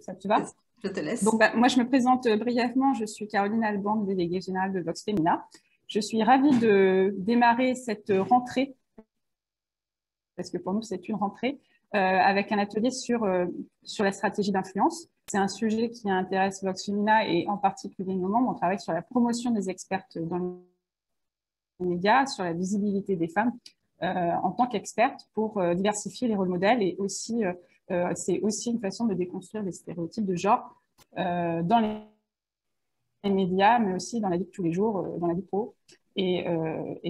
ça te va? Je te laisse. Donc, moi, je me présente brièvement. Je suis Caroline Alban, déléguée générale de Vox Femina. Je suis ravie de démarrer cette rentrée, parce que pour nous, c'est une rentrée, avec un atelier sur la stratégie d'influence. C'est un sujet qui intéresse Vox Femina et en particulier nos membres. On travaille sur la promotion des expertes dans les médias, sur la visibilité des femmes en tant qu'expertes pour diversifier les rôles modèles et aussi, c'est aussi une façon de déconstruire les stéréotypes de genre dans les médias, mais aussi dans la vie de tous les jours, dans la vie pro. Et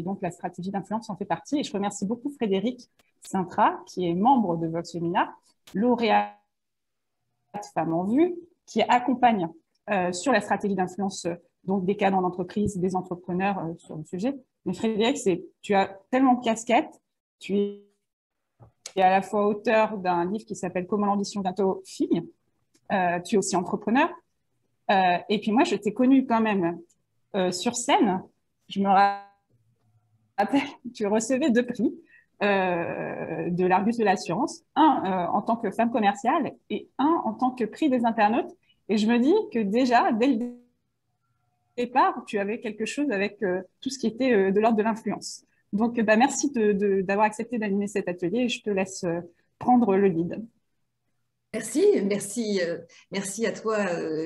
donc, la stratégie d'influence en fait partie. Et je remercie beaucoup Frédéric Sintra, qui est membre de Vox Femina, lauréat Femmes en Vue, qui accompagne sur la stratégie d'influence donc des cadres en entreprise, des entrepreneurs sur le sujet. Mais Frédéric, tu as tellement de casquettes. Tu es à la fois auteur d'un livre qui s'appelle Comment l'ambition bientôt fille. Tu es aussi entrepreneur. Et puis moi, je t'ai connue quand même sur scène. Je me rappelle, tu recevais 2 prix de l'Argus de l'assurance, un en tant que femme commerciale et un en tant que prix des internautes. Et je me dis que déjà, dès le départ, tu avais quelque chose avec tout ce qui était de l'ordre de l'influence. Donc, merci d'avoir accepté d'animer cet atelier et je te laisse prendre le lead. Merci à toi,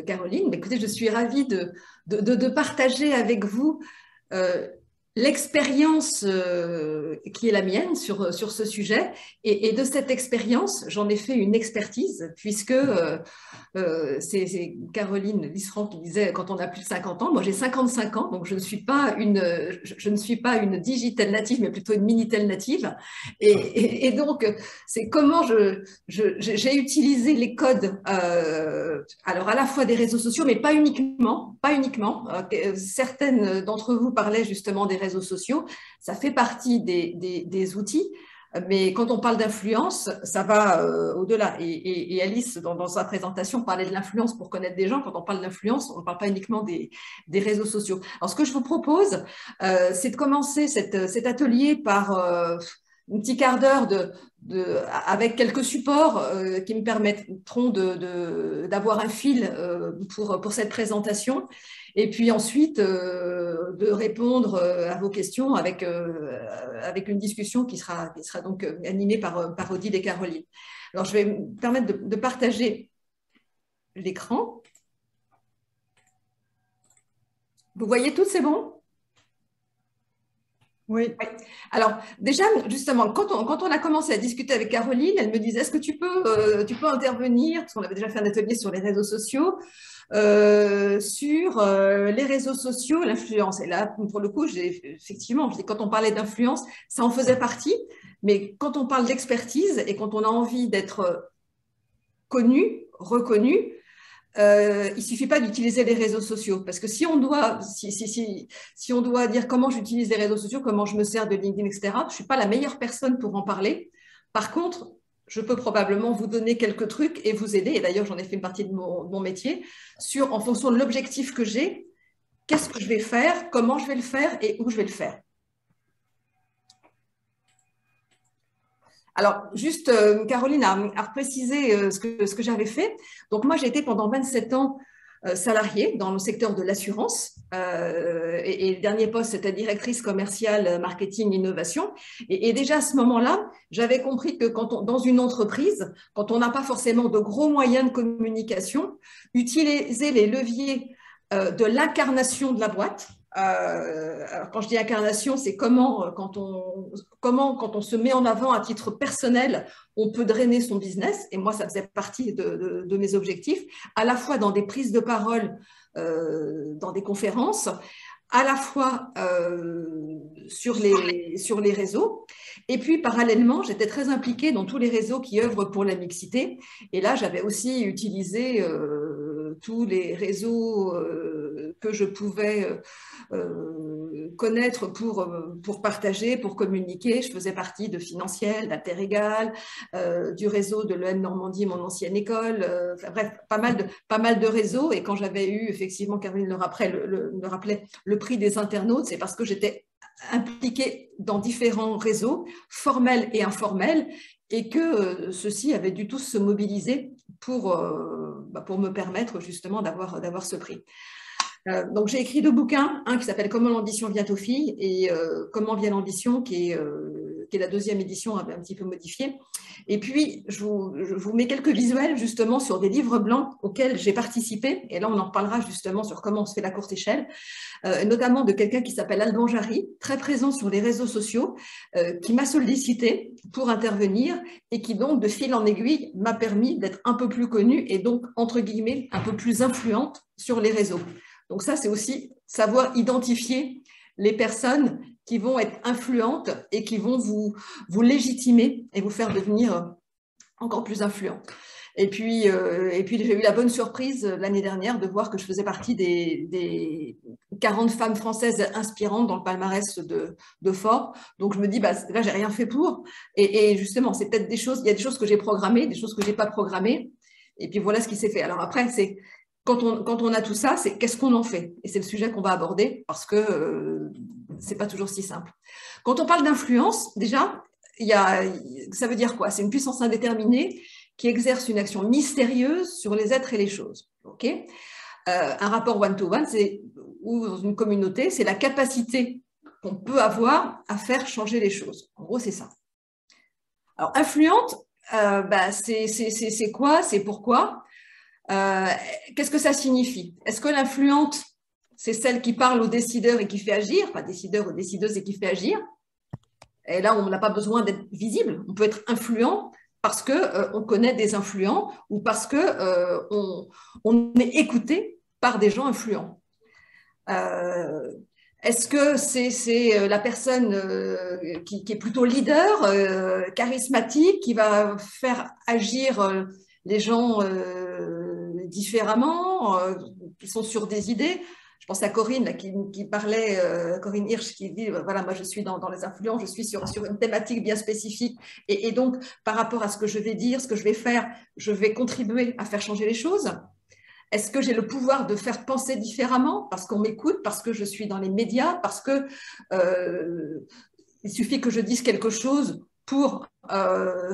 Caroline. Écoutez, je suis ravie de partager avec vous l'expérience qui est la mienne sur ce sujet. Et de cette expérience, j'en ai fait une expertise, puisque c'est Caroline Lisserand qui disait quand on a plus de 50 ans, moi j'ai 55 ans, donc je ne suis pas une digital native, mais plutôt une minitel native. Et donc, c'est comment j'ai utilisé les codes, alors à la fois des réseaux sociaux, mais pas uniquement. Certaines d'entre vous parlaient justement des réseaux sociaux, ça fait partie des outils, mais quand on parle d'influence, ça va au-delà. Et Alice, dans sa présentation, parlait de l'influence pour connaître des gens. Quand on parle d'influence, on ne parle pas uniquement des réseaux sociaux. Alors, ce que je vous propose, c'est de commencer cet atelier par un petit quart d'heure avec quelques supports qui me permettront d'avoir un fil pour cette présentation. Et puis ensuite, de répondre à vos questions avec une discussion qui sera donc animée par Odile et Caroline. Alors, je vais me permettre de partager l'écran. Vous voyez tout, c'est bon ? Oui. Alors, déjà, justement, quand on a commencé à discuter avec Caroline, elle me disait, est-ce que tu peux intervenir, parce qu'on avait déjà fait un atelier sur les réseaux sociaux, sur les réseaux sociaux, l'influence. Et là, pour le coup, effectivement, quand on parlait d'influence, ça en faisait partie, mais quand on parle d'expertise et quand on a envie d'être connu, reconnu, il ne suffit pas d'utiliser les réseaux sociaux, parce que si on doit dire comment j'utilise les réseaux sociaux, comment je me sers de LinkedIn, etc., je ne suis pas la meilleure personne pour en parler. Par contre, je peux probablement vous donner quelques trucs et vous aider, et d'ailleurs j'en ai fait une partie de mon métier, en fonction de l'objectif que j'ai, qu'est-ce que je vais faire, comment je vais le faire et où je vais le faire. Alors, juste, Caroline a précisé ce que j'avais fait. Donc, moi, j'ai été pendant 27 ans salariée dans le secteur de l'assurance. Et le dernier poste, c'était directrice commerciale, marketing, innovation. Et déjà, à ce moment-là, j'avais compris que dans une entreprise, quand on n'a pas forcément de gros moyens de communication, utiliser les leviers de l'incarnation de la boîte. Alors quand je dis incarnation, c'est comment quand on se met en avant à titre personnel, on peut drainer son business. Et moi, ça faisait partie de mes objectifs, à la fois dans des prises de parole, dans des conférences, à la fois sur les réseaux. Et puis, parallèlement, j'étais très impliquée dans tous les réseaux qui œuvrent pour la mixité. Et là, j'avais aussi utilisé tous les réseaux que je pouvais connaître pour partager, pour communiquer. Je faisais partie de Financiel, d'Interégal, du réseau de l'EN Normandie, mon ancienne école. Bref, pas mal de réseaux. Et quand j'avais eu, effectivement, Caroline le rappelait, le prix des internautes, c'est parce que j'étais impliquée dans différents réseaux, formels et informels, et que ceux-ci avaient dû tous se mobiliser pour me permettre justement d'avoir ce prix. Donc, j'ai écrit 2 bouquins, un qui s'appelle « Comment l'ambition vient aux filles » et « Comment vient l'ambition » qui est la 2e édition un petit peu modifiée. Et puis, je vous mets quelques visuels justement sur des livres blancs auxquels j'ai participé. Et là, on en reparlera justement sur comment on se fait la courte échelle, notamment de quelqu'un qui s'appelle Alban Jarry, très présent sur les réseaux sociaux, qui m'a sollicité pour intervenir et qui donc, de fil en aiguille, m'a permis d'être un peu plus connue et donc, entre guillemets, un peu plus influente sur les réseaux. Donc ça, c'est aussi savoir identifier les personnes qui vont être influentes et qui vont vous légitimer et vous faire devenir encore plus influent. Et puis j'ai eu la bonne surprise l'année dernière de voir que je faisais partie des 40 femmes françaises inspirantes dans le palmarès de Forbes. Donc je me dis, bah, là, j'ai rien fait pour. Et justement, c'est peut-être des choses, il y a des choses que j'ai programmées, des choses que j'ai pas programmées. Et puis voilà ce qui s'est fait. Alors après, c'est quand on a tout ça, c'est qu'est-ce qu'on en fait? Et c'est le sujet qu'on va aborder parce que c'est pas toujours si simple. Quand on parle d'influence, déjà, ça veut dire quoi? C'est une puissance indéterminée qui exerce une action mystérieuse sur les êtres et les choses. Okay, un rapport one-to-one, ou dans une communauté, c'est la capacité qu'on peut avoir à faire changer les choses. En gros, c'est ça. Alors, influente, c'est quoi? C'est pourquoi? Qu'est-ce que ça signifie? Est-ce que l'influente, c'est celle qui parle aux décideurs et qui fait agir, enfin décideurs ou décideuses et qui fait agir? Et là, on n'a pas besoin d'être visible. On peut être influent parce qu'on connaît des influents ou parce qu'on est écouté par des gens influents. Est-ce que c'est la personne qui est plutôt leader, charismatique, qui va faire agir les gens différemment, qui sont sur des idées? Je pense à Corinne là, qui parlait, Corinne Hirsch, qui dit, voilà, moi je suis dans les influents, je suis sur une thématique bien spécifique. Et donc, par rapport à ce que je vais dire, ce que je vais faire, je vais contribuer à faire changer les choses. Est-ce que j'ai le pouvoir de faire penser différemment parce qu'on m'écoute, parce que je suis dans les médias, parce que il suffit que je dise quelque chose pour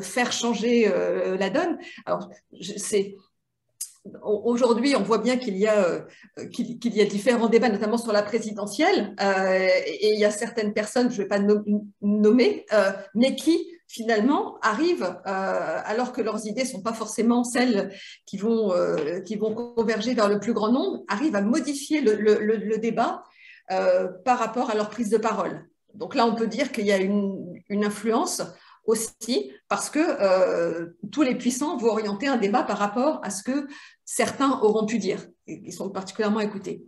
faire changer la donne? Alors, aujourd'hui, on voit bien qu'il y a différents débats, notamment sur la présidentielle, et il y a certaines personnes, je ne vais pas nommer, mais qui finalement arrivent, alors que leurs idées ne sont pas forcément celles qui vont converger vers le plus grand nombre, arrivent à modifier le débat par rapport à leur prise de parole. Donc là, on peut dire qu'il y a une influence aussi parce que tous les puissants vont orienter un débat par rapport à ce que certains auront pu dire, et qui sont particulièrement écoutés.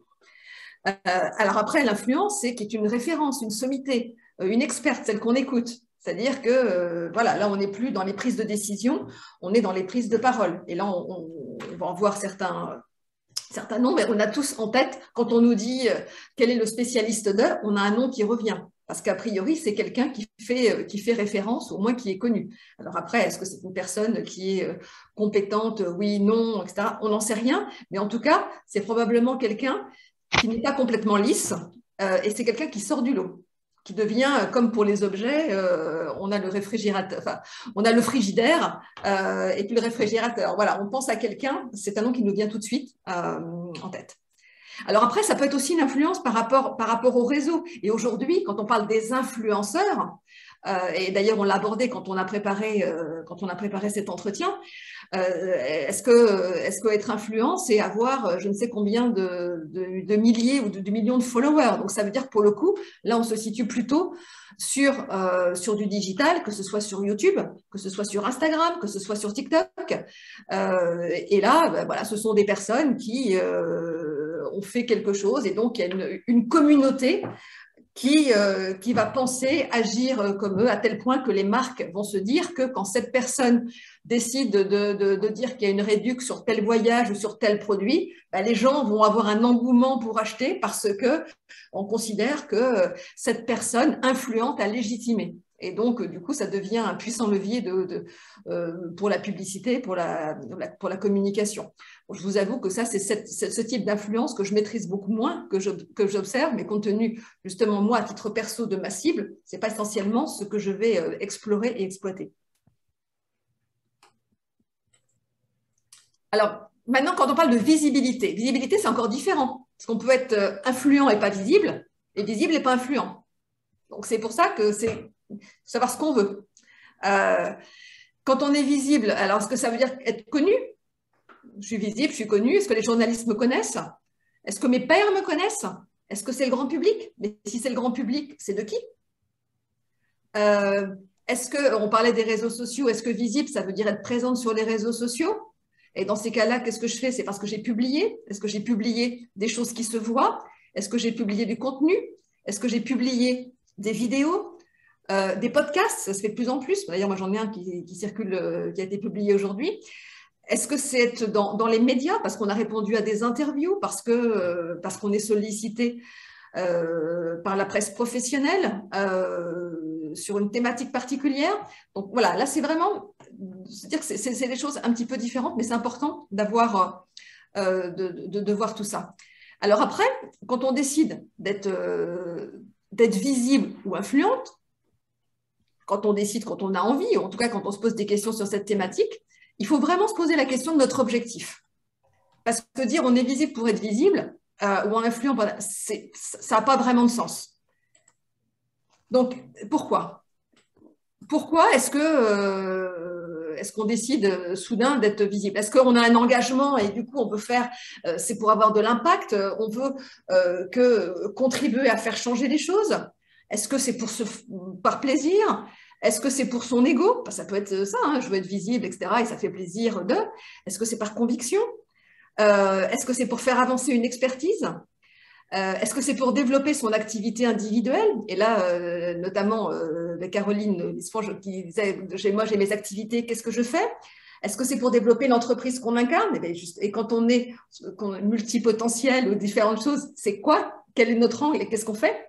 Alors après, l'influence, c'est qui est une référence, une sommité, une experte, celle qu'on écoute. C'est-à-dire que, voilà, là, on n'est plus dans les prises de décision, on est dans les prises de parole. Et là, on va en voir certains noms, mais on a tous en tête, quand on nous dit quel est le spécialiste de, on a un nom qui revient. Parce qu'a priori, c'est quelqu'un qui fait référence, au moins qui est connu. Alors après, est-ce que c'est une personne qui est compétente, oui, non, etc. On n'en sait rien, mais en tout cas, c'est probablement quelqu'un qui n'est pas complètement lisse, et c'est quelqu'un qui sort du lot, qui devient, comme pour les objets, on a le réfrigérateur, enfin, on a le frigidaire, et puis le réfrigérateur. Voilà, on pense à quelqu'un, c'est un nom qui nous vient tout de suite en tête. Alors après, ça peut être aussi une influence par rapport au réseau. Et aujourd'hui, quand on parle des influenceurs, et d'ailleurs on l'a abordé quand on a préparé cet entretien, est-ce que être influent, c'est avoir je ne sais combien de milliers ou de millions de followers? Donc ça veut dire que pour le coup, là on se situe plutôt sur du digital, que ce soit sur YouTube, que ce soit sur Instagram, que ce soit sur TikTok. Et là, ben, voilà, ce sont des personnes qui ont fait quelque chose et donc il y a une communauté qui va penser, agir comme eux, à tel point que les marques vont se dire que quand cette personne décide de dire qu'il y a une réduction sur tel voyage ou sur tel produit, ben les gens vont avoir un engouement pour acheter parce qu'on considère que cette personne influente a légitimé. Et donc, du coup, ça devient un puissant levier pour la publicité, pour la communication. Je vous avoue que ça, c'est ce type d'influence que je maîtrise beaucoup moins, que j'observe, mais compte tenu, justement, moi, à titre perso de ma cible, ce n'est pas essentiellement ce que je vais explorer et exploiter. Alors, maintenant, quand on parle de visibilité, c'est encore différent. Parce qu'on peut être influent et pas visible, et visible et pas influent. Donc, c'est pour ça que c'est savoir ce qu'on veut. Quand on est visible, alors est-ce que ça veut dire être connu? Je suis visible, je suis connue. Est-ce que les journalistes me connaissent? Est-ce que mes pairs me connaissent? Est-ce que c'est le grand public? Mais si c'est le grand public, c'est de qui? Est-ce qu'on parlait des réseaux sociaux? Est-ce que visible, ça veut dire être présente sur les réseaux sociaux? Et dans ces cas-là, qu'est-ce que je fais? C'est parce que j'ai publié. Est-ce que j'ai publié des choses qui se voient? Est-ce que j'ai publié du contenu? Est-ce que j'ai publié des vidéos? Des podcasts, ça se fait de plus en plus. D'ailleurs, moi, j'en ai un qui circule, qui a été publié aujourd'hui. Est-ce que c'est être dans les médias parce qu'on a répondu à des interviews, parce qu'on est sollicité par la presse professionnelle sur une thématique particulière? Donc voilà, là, c'est vraiment, c'est-à-dire que c'est des choses un petit peu différentes, mais c'est important d'avoir, de voir tout ça. Alors après, quand on décide d'être visible ou influente, quand on décide, quand on a envie, ou en tout cas quand on se pose des questions sur cette thématique, il faut vraiment se poser la question de notre objectif. Parce que dire on est visible pour être visible, ou influent, ça n'a pas vraiment de sens. Donc, pourquoi est-ce qu'on décide soudain d'être visible? Est-ce qu'on a un engagement et du coup on peut faire, c'est pour avoir de l'impact, on veut contribuer à faire changer les choses? Est-ce que c'est par plaisir? Est-ce que c'est pour son ego? Ça peut être ça, hein, je veux être visible, etc. Et ça fait plaisir de. Est-ce que c'est par conviction? Est-ce que c'est pour faire avancer une expertise? Est-ce que c'est pour développer son activité individuelle? Et là, notamment, Caroline Lisfange qui disait, moi j'ai mes activités, qu'est-ce que je fais? Est-ce que c'est pour développer l'entreprise qu'on incarne? Et quand on est multipotentiel ou différentes choses, c'est quoi? Quel est notre angle et qu'est-ce qu'on fait?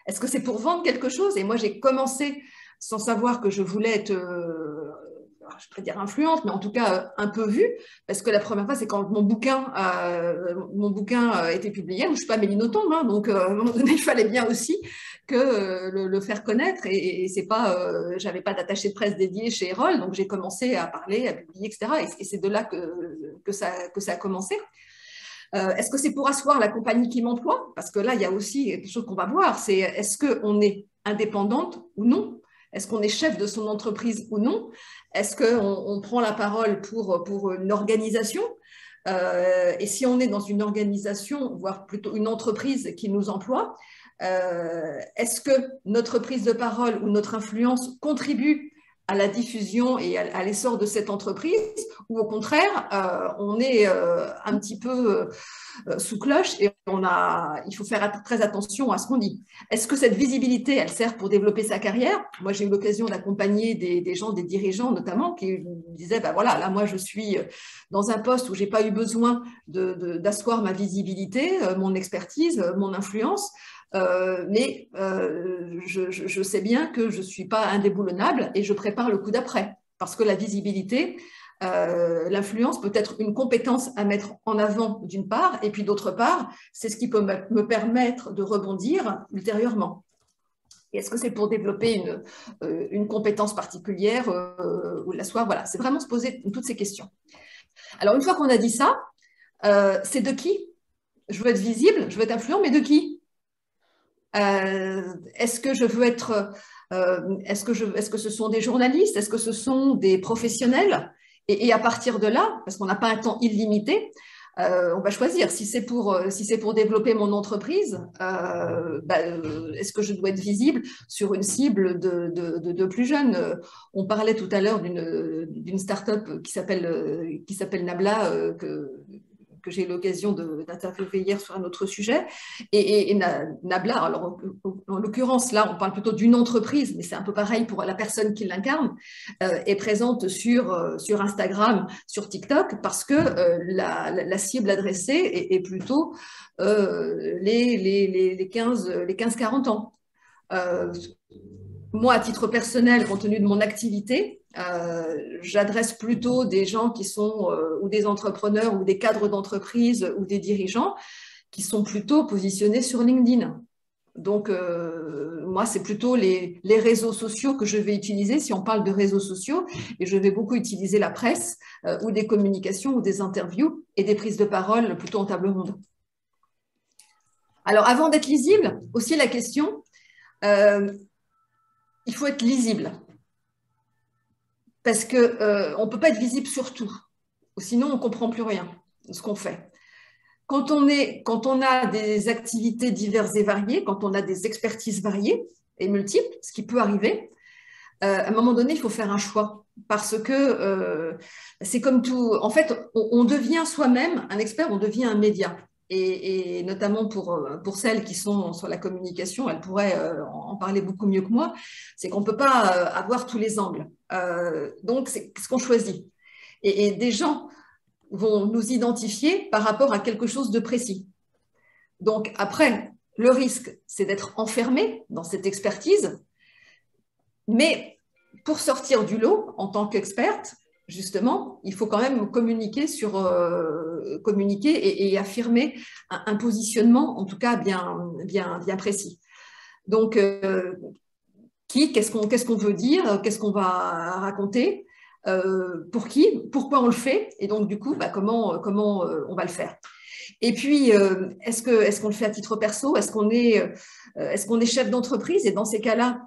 Est-ce que c'est pour vendre quelque chose? Et moi, j'ai commencé sans savoir que je voulais être, je pourrais dire influente, mais en tout cas un peu vue, parce que la première fois, c'est quand mon bouquin a été publié. Je ne suis pas Méline Nothomb, hein, donc à un moment donné, il fallait bien aussi que le faire connaître. Et c'est pas, j'avais pas d'attaché de presse dédié chez Erol, donc j'ai commencé à parler, à publier, etc. Et c'est de là que ça a commencé. Est-ce que c'est pour asseoir la compagnie qui m'emploie? Parce que là, il y a aussi quelque chose qu'on va voir, c'est est-ce qu'on est indépendante ou non? Est-ce qu'on est chef de son entreprise ou non? Est-ce qu'on prend la parole pour une organisation? Et si on est dans une organisation, voire plutôt une entreprise qui nous emploie, est-ce que notre prise de parole ou notre influence contribue à la diffusion et à l'essor de cette entreprise, ou au contraire, on est un petit peu sous cloche et il faut faire très attention à ce qu'on dit. Est-ce que cette visibilité, elle sert pour développer sa carrière? Moi, j'ai eu l'occasion d'accompagner des gens, des dirigeants notamment, qui me disaient, ben voilà, là, moi, je suis dans un poste où j'ai pas eu besoin d'asseoir ma visibilité, mon expertise, mon influence. Mais je sais bien que je ne suis pas indéboulonnable et je prépare le coup d'après. Parce que la visibilité, l'influence peut être une compétence à mettre en avant d'une part, et puis d'autre part, c'est ce qui peut me permettre de rebondir ultérieurement. Est-ce que c'est pour développer une compétence particulière ou l'asseoir? Voilà, c'est vraiment se poser toutes ces questions. Alors, une fois qu'on a dit ça, c'est de qui? Je veux être visible, je veux être influent, mais de qui? Est-ce que je veux être, est-ce que ce sont des journalistes? Est-ce que ce sont des professionnels? Et à partir de là, parce qu'on n'a pas un temps illimité, on va choisir. Si c'est pour développer mon entreprise, est-ce que je dois être visible sur une cible de plus jeunes? On parlait tout à l'heure d'une start-up qui s'appelle Nabla, que j'ai eu l'occasion d'interviewer hier sur un autre sujet. Et Nabla, alors en l'occurrence, là, on parle plutôt d'une entreprise, mais c'est un peu pareil pour la personne qui l'incarne, est présente sur Instagram, sur TikTok, parce que la cible adressée est plutôt les 15-40 ans. Moi, à titre personnel, compte tenu de mon activité, j'adresse plutôt des gens qui sont ou des entrepreneurs ou des cadres d'entreprise ou des dirigeants qui sont plutôt positionnés sur LinkedIn. Donc, moi, c'est plutôt les réseaux sociaux que je vais utiliser si on parle de réseaux sociaux. Et je vais beaucoup utiliser la presse ou des communications ou des interviews et des prises de parole plutôt en table ronde. Alors, avant d'être lisible, aussi la question, il faut être lisible. Parce qu'on ne peut pas être visible sur tout. Sinon, on ne comprend plus rien de ce qu'on fait. Quand on a des activités diverses et variées, quand on a des expertises variées et multiples, ce qui peut arriver, à un moment donné, il faut faire un choix. Parce que c'est comme tout. En fait, on devient soi-même un expert, on devient un média. Et notamment pour celles qui sont sur la communication, elles pourraient en parler beaucoup mieux que moi, c'est qu'on ne peut pas avoir tous les angles. Donc, c'est ce qu'on choisit. Et des gens vont nous identifier par rapport à quelque chose de précis. Donc après, le risque, c'est d'être enfermé dans cette expertise, mais pour sortir du lot en tant qu'experte, justement, il faut quand même communiquer et affirmer un positionnement, en tout cas bien précis. Donc, qu'est-ce qu'on veut dire, qu'est-ce qu'on va raconter, pour qui, pourquoi on le fait, et donc du coup, comment on va le faire. Et puis, est-ce qu'on le fait à titre perso, est-ce qu'on est chef d'entreprise, et dans ces cas-là,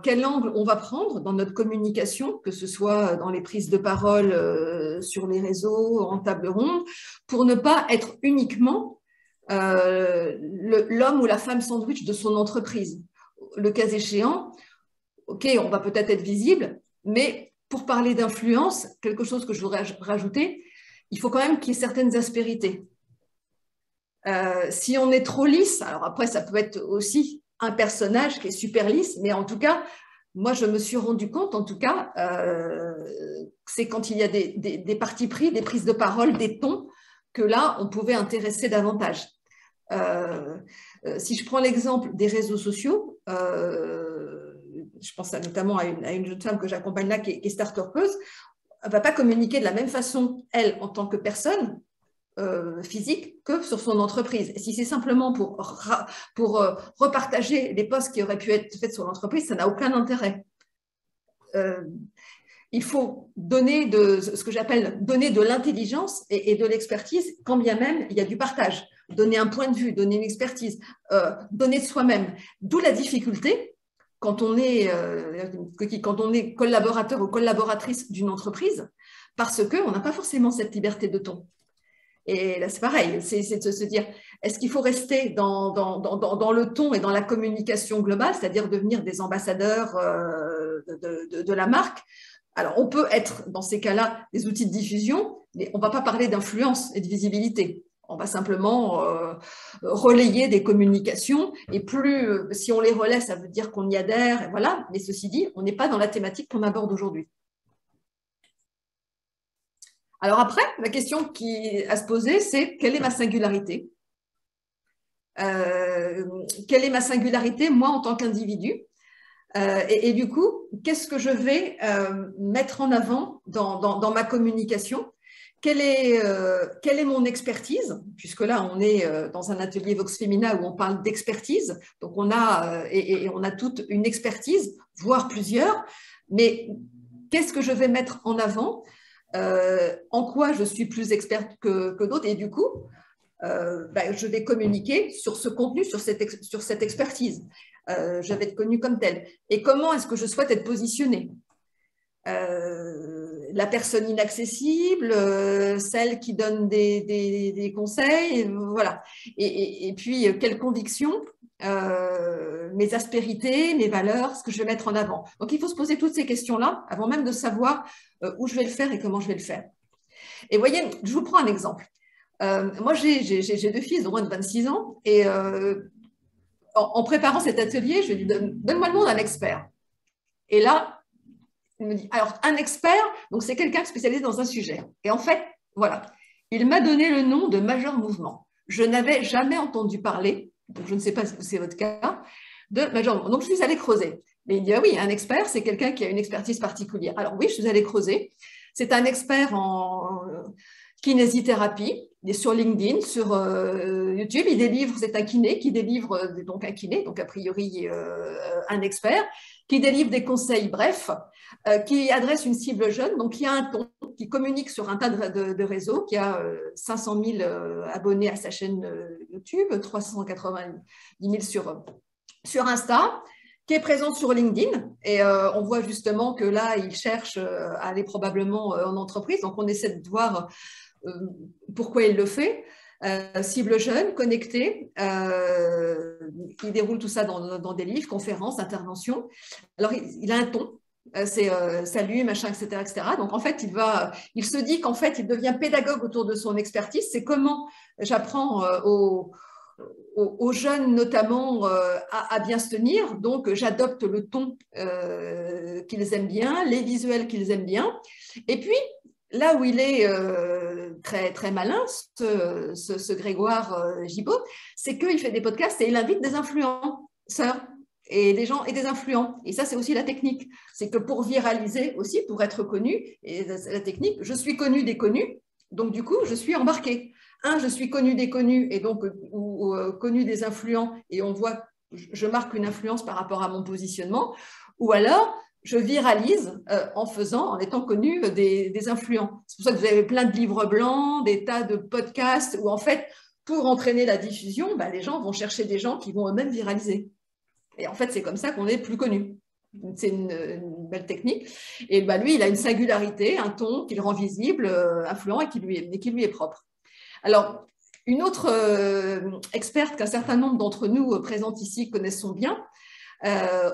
quel angle on va prendre dans notre communication, que ce soit dans les prises de parole sur les réseaux, en table ronde, pour ne pas être uniquement l'homme ou la femme sandwich de son entreprise. Le cas échéant, ok, on va peut-être être visible, mais pour parler d'influence, quelque chose que je voudrais rajouter, il faut quand même qu'il y ait certaines aspérités. Si on est trop lisse, alors après, ça peut être aussi un personnage qui est super lisse, mais en tout cas, moi, je me suis rendu compte, en tout cas, c'est quand il y a des partis pris, des prises de parole, des tons, que là, on pouvait intéresser davantage. Si je prends l'exemple des réseaux sociaux, je pense notamment à une jeune femme que j'accompagne là, qui est start-upeuse, elle ne va pas communiquer de la même façon, elle, en tant que personne physique, que sur son entreprise. Et si c'est simplement pour repartager les posts qui auraient pu être faits sur l'entreprise, ça n'a aucun intérêt. Il faut donner ce que j'appelle donner de l'intelligence et de l'expertise, quand bien même il y a du partage. Donner un point de vue, donner une expertise, donner de soi-même. D'où la difficulté quand on est collaborateur ou collaboratrice d'une entreprise, parce qu'on n'a pas forcément cette liberté de ton. Et là, c'est pareil, c'est de se dire, est-ce qu'il faut rester dans le ton et dans la communication globale, c'est-à-dire devenir des ambassadeurs de la marque? Alors, on peut être, dans ces cas-là, des outils de diffusion, mais on ne va pas parler d'influence et de visibilité. On va simplement relayer des communications, et plus, si on les relaie, ça veut dire qu'on y adhère, et voilà. Mais ceci dit, on n'est pas dans la thématique qu'on aborde aujourd'hui. Alors après, la question à se poser, c'est quelle est ma singularité? Quelle est ma singularité, moi, en tant qu'individu? Et du coup, qu'est-ce que je vais mettre en avant dans ma communication? Quelle est mon expertise? Puisque là, on est dans un atelier Vox Femina où on parle d'expertise. Donc, on a toute une expertise, voire plusieurs. Mais qu'est-ce que je vais mettre en avant? En quoi je suis plus experte que d'autres? Et du coup, je vais communiquer sur ce contenu, sur cette expertise. Je vais être connue comme telle. Et comment est-ce que je souhaite être positionnée? La personne inaccessible, celle qui donne des conseils, voilà. Et puis, quelles convictions, mes aspérités, mes valeurs, ce que je vais mettre en avant. Donc, il faut se poser toutes ces questions-là avant même de savoir où je vais le faire et comment je vais le faire. Et voyez, je vous prends un exemple. Moi, j'ai deux fils de moins de 26 ans et en préparant cet atelier, je lui ai dit, donne-moi le nom d'un expert. Et là, il me dit, alors un expert, donc c'est quelqu'un spécialisé dans un sujet. Et en fait, voilà, il m'a donné le nom de Major Mouvement. Je n'avais jamais entendu parler, donc je ne sais pas si c'est votre cas, de Major Mouvement. Donc je suis allée creuser. Mais il dit, ah oui, un expert, c'est quelqu'un qui a une expertise particulière. Alors oui, je suis allée creuser. C'est un expert en kinésithérapie. il est sur LinkedIn, sur YouTube, il délivre, c'est un kiné qui délivre, donc un kiné, donc a priori un expert, qui délivre des conseils brefs, qui adresse une cible jeune, donc qui a un ton, qui communique sur un tas de réseaux, qui a 500 000 abonnés à sa chaîne YouTube, 390 000 sur Insta, qui est présent sur LinkedIn. Et on voit justement que là, il cherche à aller probablement en entreprise. Donc, on essaie de voir pourquoi il le fait. Cible jeune, connectée, qui déroule tout ça dans des livres, conférences, interventions. Alors, il a un ton. C'est salut, machin, etc., etc. Donc, en fait, il se dit qu'en fait, il devient pédagogue autour de son expertise. C'est comment j'apprends aux jeunes, notamment, à bien se tenir. Donc, j'adopte le ton qu'ils aiment bien, les visuels qu'ils aiment bien. Et puis, là où il est très, très malin, ce Grégoire Gibault, c'est qu'il fait des podcasts et il invite des influenceurs et des gens et des influents. Et ça, c'est aussi la technique. C'est que pour viraliser aussi, pour être connu, et la technique, je suis connu des connus, donc du coup, je suis embarquée. Je suis connu des connus et donc connu des influents et on voit, je marque une influence par rapport à mon positionnement, ou alors je viralise en étant connu des influents. C'est pour ça que vous avez plein de livres blancs, des tas de podcasts où en fait, pour entraîner la diffusion, les gens vont chercher des gens qui vont eux-mêmes viraliser. Et en fait, c'est comme ça qu'on est plus connu. C'est une belle technique. Et lui, il a une singularité, un ton qui le rend visible, influent et qui lui est propre. Alors, une autre experte qu'un certain nombre d'entre nous présentes ici connaissons bien,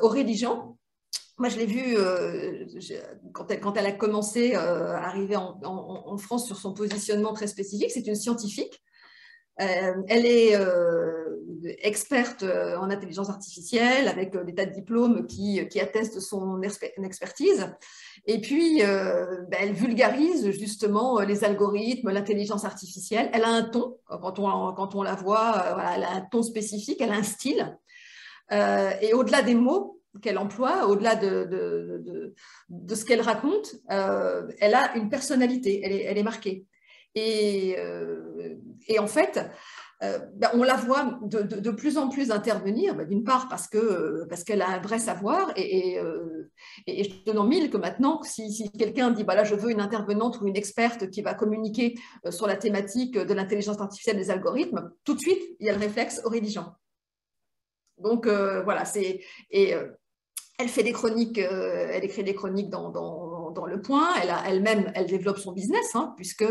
Aurélie Jean. Moi, je l'ai vue quand elle a commencé à arriver en France sur son positionnement très spécifique. C'est une scientifique. Elle est experte en intelligence artificielle avec des tas de diplômes qui attestent de son expertise. Et puis, elle vulgarise justement les algorithmes, l'intelligence artificielle. Elle a un ton, quand on la voit, voilà, elle a un ton spécifique, elle a un style. Et au-delà des mots qu'elle emploie, au-delà de ce qu'elle raconte, elle a une personnalité, elle est marquée. Et en fait, on la voit de plus en plus intervenir, d'une part parce qu'elle a un vrai savoir, et je te donne mille que maintenant, si quelqu'un dit là, je veux une intervenante ou une experte qui va communiquer sur la thématique de l'intelligence artificielle des algorithmes, tout de suite, il y a le réflexe Aurélie Jean. Donc voilà, elle fait des chroniques, elle écrit des chroniques dans Le Point, elle-même, elle développe son business, puisque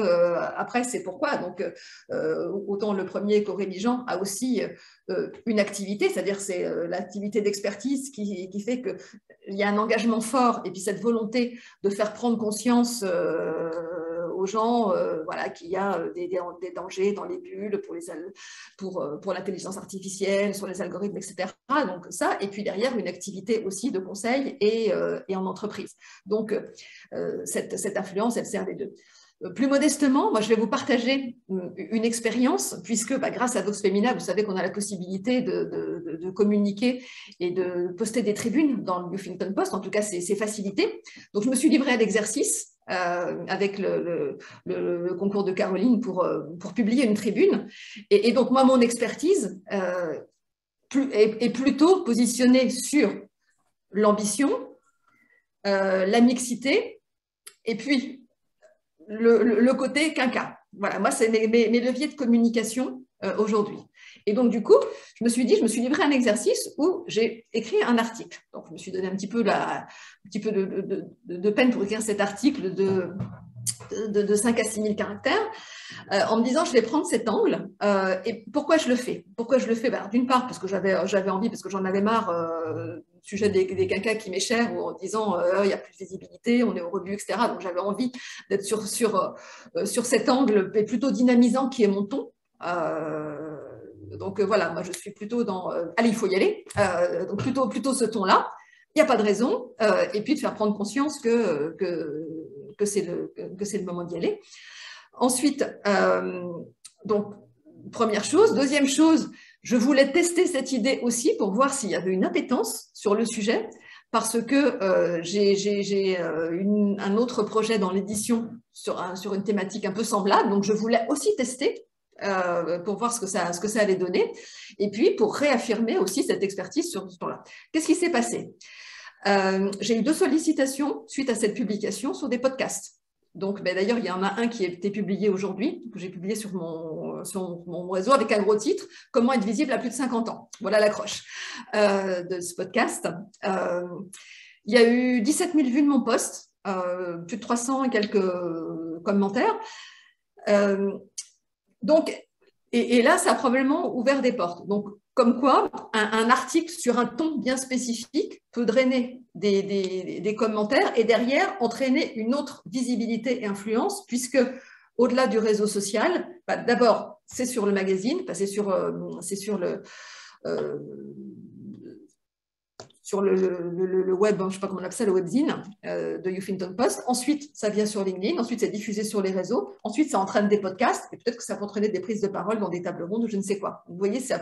après, c'est pourquoi. Donc, autant le premier qu'Aurélie Jean a aussi une activité, c'est-à-dire c'est l'activité d'expertise qui fait qu'il y a un engagement fort et puis cette volonté de faire prendre conscience aux gens voilà, qu'il y a des dangers dans les bulles pour l'intelligence artificielle, sur les algorithmes, etc. Donc ça, et puis derrière, une activité aussi de conseil et en entreprise. Donc, cette influence, elle sert les deux. Plus modestement, moi, je vais vous partager une expérience, puisque grâce à Vox Femina, vous savez qu'on a la possibilité de communiquer et de poster des tribunes dans le Huffington Post. En tout cas, c'est facilité. Donc, je me suis livrée à l'exercice avec le concours de Caroline pour publier une tribune. Et donc, moi, mon expertise est plutôt positionnée sur l'ambition, la mixité, et puis le côté quinca. Voilà, moi, c'est mes leviers de communication aujourd'hui. Et donc, du coup, je me suis livrée à un exercice où j'ai écrit un article. Donc, je me suis donné un petit peu de peine pour écrire cet article de 5 à 6 000 caractères, en me disant, je vais prendre cet angle. Et pourquoi je le fais? D'une part, parce que j'avais envie, parce que j'en avais marre du sujet des cacas qui m'est cher, ou en disant, il n'y a plus de visibilité, on est au rebut, etc. Donc, j'avais envie d'être sur cet angle, mais plutôt dynamisant, qui est mon ton. Donc, voilà, moi, je suis plutôt dans, allez, il faut y aller. Donc, plutôt ce ton-là. Il n'y a pas de raison. Et puis, de faire prendre conscience que c'est le moment d'y aller. Ensuite, donc, première chose. Deuxième chose, je voulais tester cette idée aussi pour voir s'il y avait une appétence sur le sujet, parce que j'ai un autre projet dans l'édition sur une thématique un peu semblable. Donc, je voulais aussi tester pour voir ce que ça allait donner, et puis pour réaffirmer aussi cette expertise sur ce plan-là. Qu'est-ce qui s'est passé? J'ai eu 2 sollicitations suite à cette publication sur des podcasts. Donc, d'ailleurs, il y en a un qui a été publié aujourd'hui, que j'ai publié sur mon réseau avec un gros titre, « Comment être visible à plus de 50 ans ». Voilà l'accroche de ce podcast. Il y a eu 17 000 vues de mon post, plus de 300 et quelques commentaires. Donc, et là, ça a probablement ouvert des portes. Donc, comme quoi, un article sur un ton bien spécifique peut drainer des commentaires et derrière entraîner une autre visibilité et influence, puisque au-delà du réseau social, d'abord, c'est sur le magazine, c'est sur le web, je ne sais pas comment on appelle ça, le webzine de Huffington Post. Ensuite, ça vient sur LinkedIn. Ensuite, c'est diffusé sur les réseaux. Ensuite, ça entraîne des podcasts. Et peut-être que ça peut entraîner des prises de parole dans des tables rondes ou je ne sais quoi. Vous voyez, c'est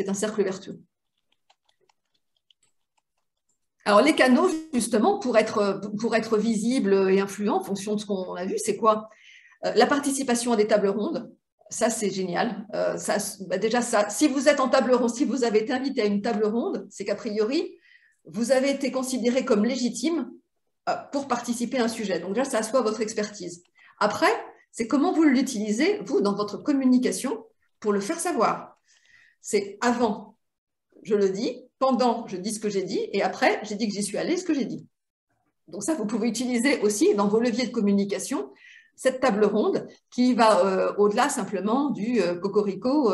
un cercle vertueux. Alors, les canaux, justement, pour être visibles et influents en fonction de ce qu'on a vu, c'est quoi? La participation à des tables rondes. Ça, c'est génial. Déjà, si vous êtes en table ronde, si vous avez été invité à une table ronde, c'est qu'a priori, vous avez été considéré comme légitime pour participer à un sujet. Donc déjà, ça assoit votre expertise. Après, c'est comment vous l'utilisez, vous, dans votre communication, pour le faire savoir. C'est avant, je le dis, pendant, je dis ce que j'ai dit, et après, j'ai dit que j'y suis allée, ce que j'ai dit. Donc ça, vous pouvez utiliser aussi dans vos leviers de communication cette table ronde qui va au-delà simplement du cocorico,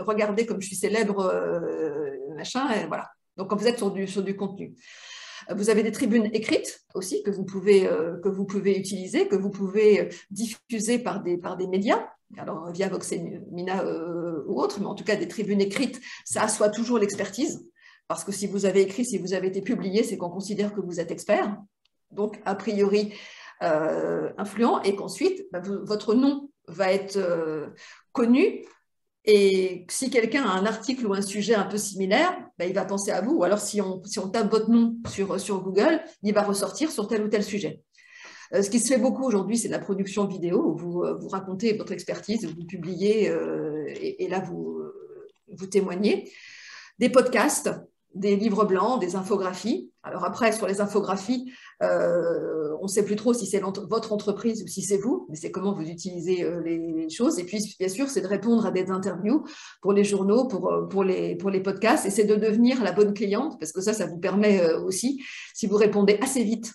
regardez comme je suis célèbre, machin, et voilà. Donc, quand vous êtes sur du contenu. Vous avez des tribunes écrites aussi que vous pouvez utiliser, que vous pouvez diffuser par des médias, alors via Voxemina ou autre, mais en tout cas des tribunes écrites, ça assoit toujours l'expertise, parce que si vous avez écrit, si vous avez été publié, c'est qu'on considère que vous êtes expert. Donc, a priori, influent, et qu'ensuite, votre nom va être connu, et si quelqu'un a un article ou un sujet un peu similaire, il va penser à vous, ou alors si on tape votre nom sur Google, il va ressortir sur tel ou tel sujet. Ce qui se fait beaucoup aujourd'hui, c'est de la production vidéo, où vous racontez votre expertise, vous publiez, et là, vous témoignez. Des podcasts, des livres blancs, des infographies. Alors après, sur les infographies, on ne sait plus trop si c'est votre entreprise ou si c'est vous, mais c'est comment vous utilisez les choses. Et puis, bien sûr, c'est de répondre à des interviews pour les journaux, pour les podcasts, et c'est de devenir la bonne cliente, parce que ça vous permet aussi, si vous répondez assez vite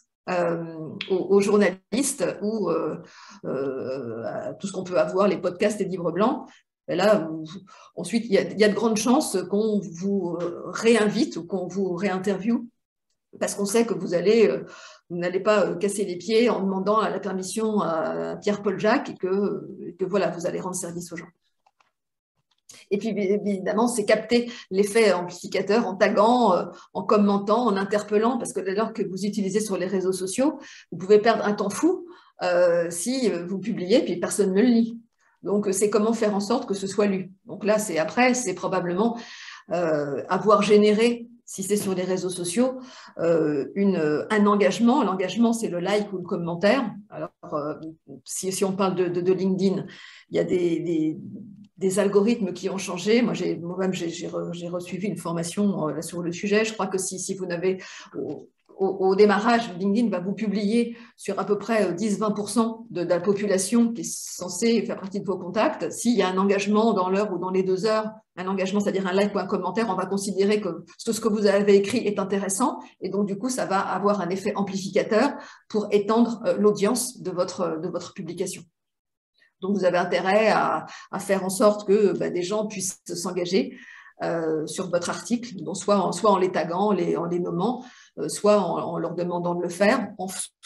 aux journalistes ou à tout ce qu'on peut avoir, les podcasts et livres blancs, là, ensuite, il y a de grandes chances qu'on vous réinvite ou qu'on vous réinterviewe, parce qu'on sait que vous n'allez pas casser les pieds en demandant la permission à Pierre-Paul Jacques, et que voilà, vous allez rendre service aux gens. Et puis, évidemment, c'est capter l'effet amplificateur en taguant, en commentant, en interpellant, parce que dès lors que vous utilisez sur les réseaux sociaux, vous pouvez perdre un temps fou si vous publiez, puis personne ne le lit. Donc, c'est comment faire en sorte que ce soit lu. Donc là, c'est probablement avoir généré, si c'est sur les réseaux sociaux, un engagement. L'engagement, c'est le like ou le commentaire. Alors, si on parle de LinkedIn, il y a des algorithmes qui ont changé. Moi-même, j'ai reçu une formation sur le sujet. Je crois que si vous n'avez... Au démarrage, LinkedIn va vous publier sur à peu près 10-20% de la population qui est censée faire partie de vos contacts. S'il y a un engagement dans l'heure ou dans les 2 heures, un engagement, c'est-à-dire un like ou un commentaire, on va considérer que ce que vous avez écrit est intéressant, et donc du coup, ça va avoir un effet amplificateur pour étendre l'audience de votre publication. Donc, vous avez intérêt à faire en sorte que des gens puissent s'engager sur votre article, donc soit en les taguant, en les nommant, soit en leur demandant de le faire,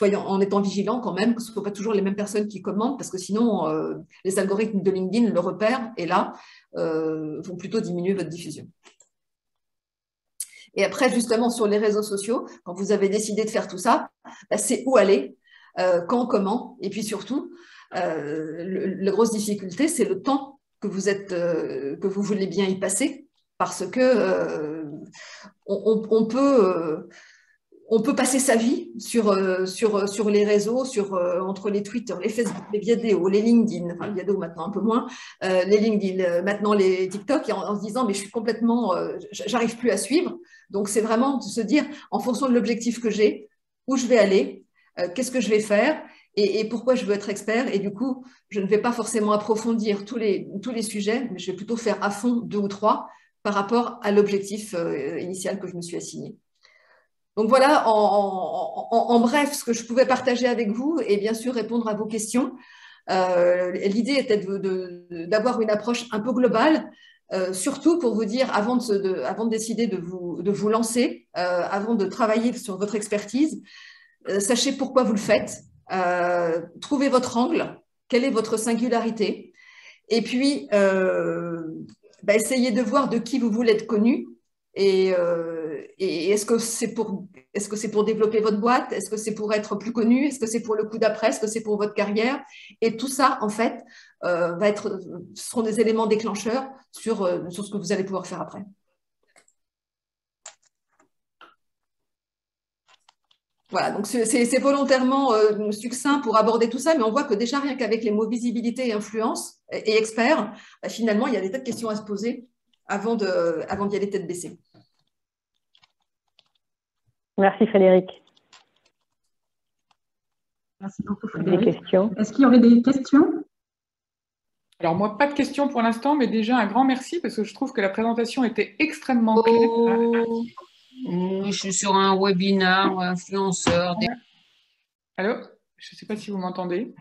en étant vigilant quand même, que ce ne soit pas toujours les mêmes personnes qui commentent, parce que sinon, les algorithmes de LinkedIn le repèrent, et là, vont plutôt diminuer votre diffusion. Et après, justement, sur les réseaux sociaux, quand vous avez décidé de faire tout ça, c'est où aller, quand, comment, et puis surtout, la grosse difficulté, c'est le temps que vous voulez bien y passer, parce que on On peut passer sa vie sur les réseaux, entre les Twitter, les Facebook, les vidéos, les LinkedIn, enfin les vidéos maintenant un peu moins, les LinkedIn, maintenant les TikTok, en se disant mais je suis complètement, j'arrive plus à suivre. Donc c'est vraiment de se dire en fonction de l'objectif que j'ai, où je vais aller, qu'est-ce que je vais faire et pourquoi je veux être expert. Et du coup, je ne vais pas forcément approfondir tous les sujets, mais je vais plutôt faire à fond 2 ou 3 par rapport à l'objectif initial que je me suis assigné. Donc voilà, en bref, ce que je pouvais partager avec vous et bien sûr répondre à vos questions. L'idée était d'avoir une approche un peu globale, surtout pour vous dire, avant de décider de vous lancer, avant de travailler sur votre expertise, sachez pourquoi vous le faites, trouvez votre angle, quelle est votre singularité, et puis essayez de voir de qui vous voulez être connu. Et est-ce que c'est pour développer votre boîte? Est-ce que c'est pour être plus connu? Est-ce que c'est pour le coup d'après? Est-ce que c'est pour votre carrière? Et tout ça, en fait, seront des éléments déclencheurs sur ce que vous allez pouvoir faire après. Voilà, donc c'est volontairement succinct pour aborder tout ça, mais on voit que déjà, rien qu'avec les mots visibilité et influence et expert, finalement, il y a des tas de questions à se poser avant d'y aller tête baissée. Merci Frédéric. Merci beaucoup Frédéric. Des questions? Est-ce qu'il y aurait des questions? Alors moi, pas de questions pour l'instant, mais déjà un grand merci parce que je trouve que la présentation était extrêmement claire. Je suis sur un webinaire influenceur. Allô? Je ne sais pas si vous m'entendez.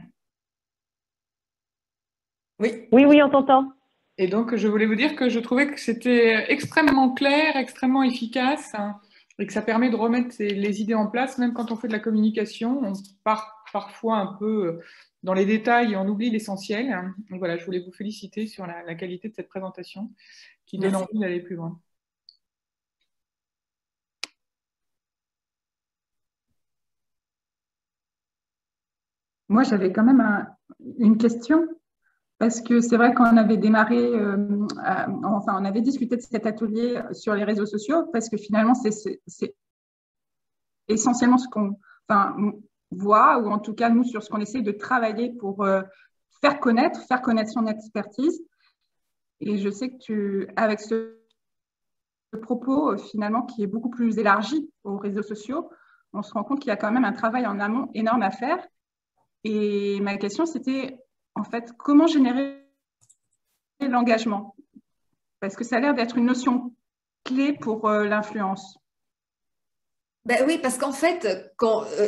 Oui. Oui, on t'entend. Et donc, je voulais vous dire que je trouvais que c'était extrêmement clair, extrêmement efficace, hein, et que ça permet de remettre les idées en place, même quand on fait de la communication. On part parfois un peu dans les détails et on oublie l'essentiel. Donc voilà, je voulais vous féliciter sur la qualité de cette présentation qui donne envie d'aller plus loin. Moi, j'avais quand même une question, parce que c'est vrai qu'on avait démarré, on avait discuté de cet atelier sur les réseaux sociaux, parce que finalement, c'est essentiellement ce qu'on voit, ou en tout cas, nous, sur ce qu'on essaie de travailler pour faire connaître son expertise. Et je sais que avec ce propos, finalement, qui est beaucoup plus élargi aux réseaux sociaux, on se rend compte qu'il y a quand même un travail en amont énorme à faire. Et ma question, c'était en fait comment générer l'engagement? Parce que ça a l'air d'être une notion clé pour l'influence. Ben oui, parce qu'en fait,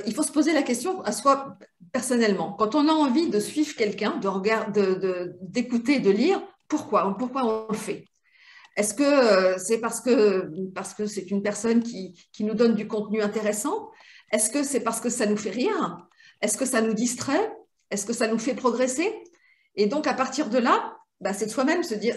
il faut se poser la question à soi personnellement. Quand on a envie de suivre quelqu'un, d'écouter, de lire, pourquoi on le fait? Est-ce que c'est parce que c'est une personne qui nous donne du contenu intéressant? Est-ce que c'est parce que ça nous fait rire? Est-ce que ça nous distrait? Est-ce que ça nous fait progresser? Et donc, à partir de là, c'est de soi-même se dire,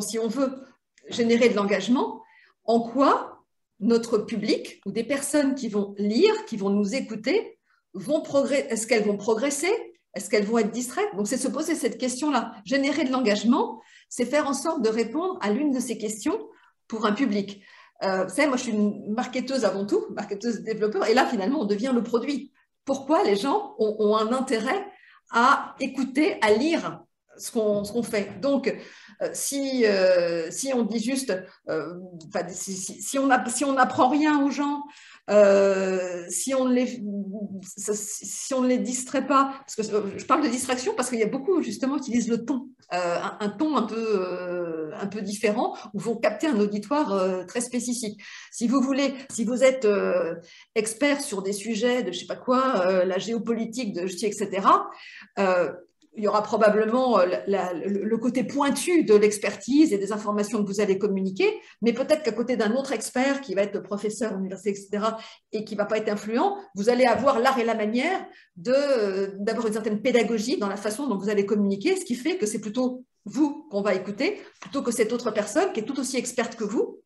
si on veut générer de l'engagement, en quoi notre public ou des personnes qui vont lire, qui vont nous écouter, est-ce qu'elles vont progresser? Est-ce qu'elles vont être distraites? Donc, c'est se poser cette question-là. Générer de l'engagement, c'est faire en sorte de répondre à l'une de ces questions pour un public. Vous savez, moi, je suis une marketeuse avant tout, marketeuse développeur, et là, finalement, on devient le produit. Pourquoi les gens ont un intérêt à écouter, à lire ce qu'on fait? Donc, si on dit juste, si on n'apprend rien aux gens, si on ne les distrait pas, parce que je parle de distraction parce qu'il y a beaucoup justement qui utilisent le ton, un ton un peu différent, où vont capter un auditoire très spécifique. Si vous êtes expert sur des sujets de je sais pas quoi, la géopolitique, etc., il y aura probablement le côté pointu de l'expertise et des informations que vous allez communiquer, mais peut-être qu'à côté d'un autre expert qui va être le professeur à l'université, etc., et qui ne va pas être influent, vous allez avoir l'art et la manière d'avoir une certaine pédagogie dans la façon dont vous allez communiquer, ce qui fait que c'est plutôt vous qu'on va écouter, plutôt que cette autre personne qui est tout aussi experte que vous,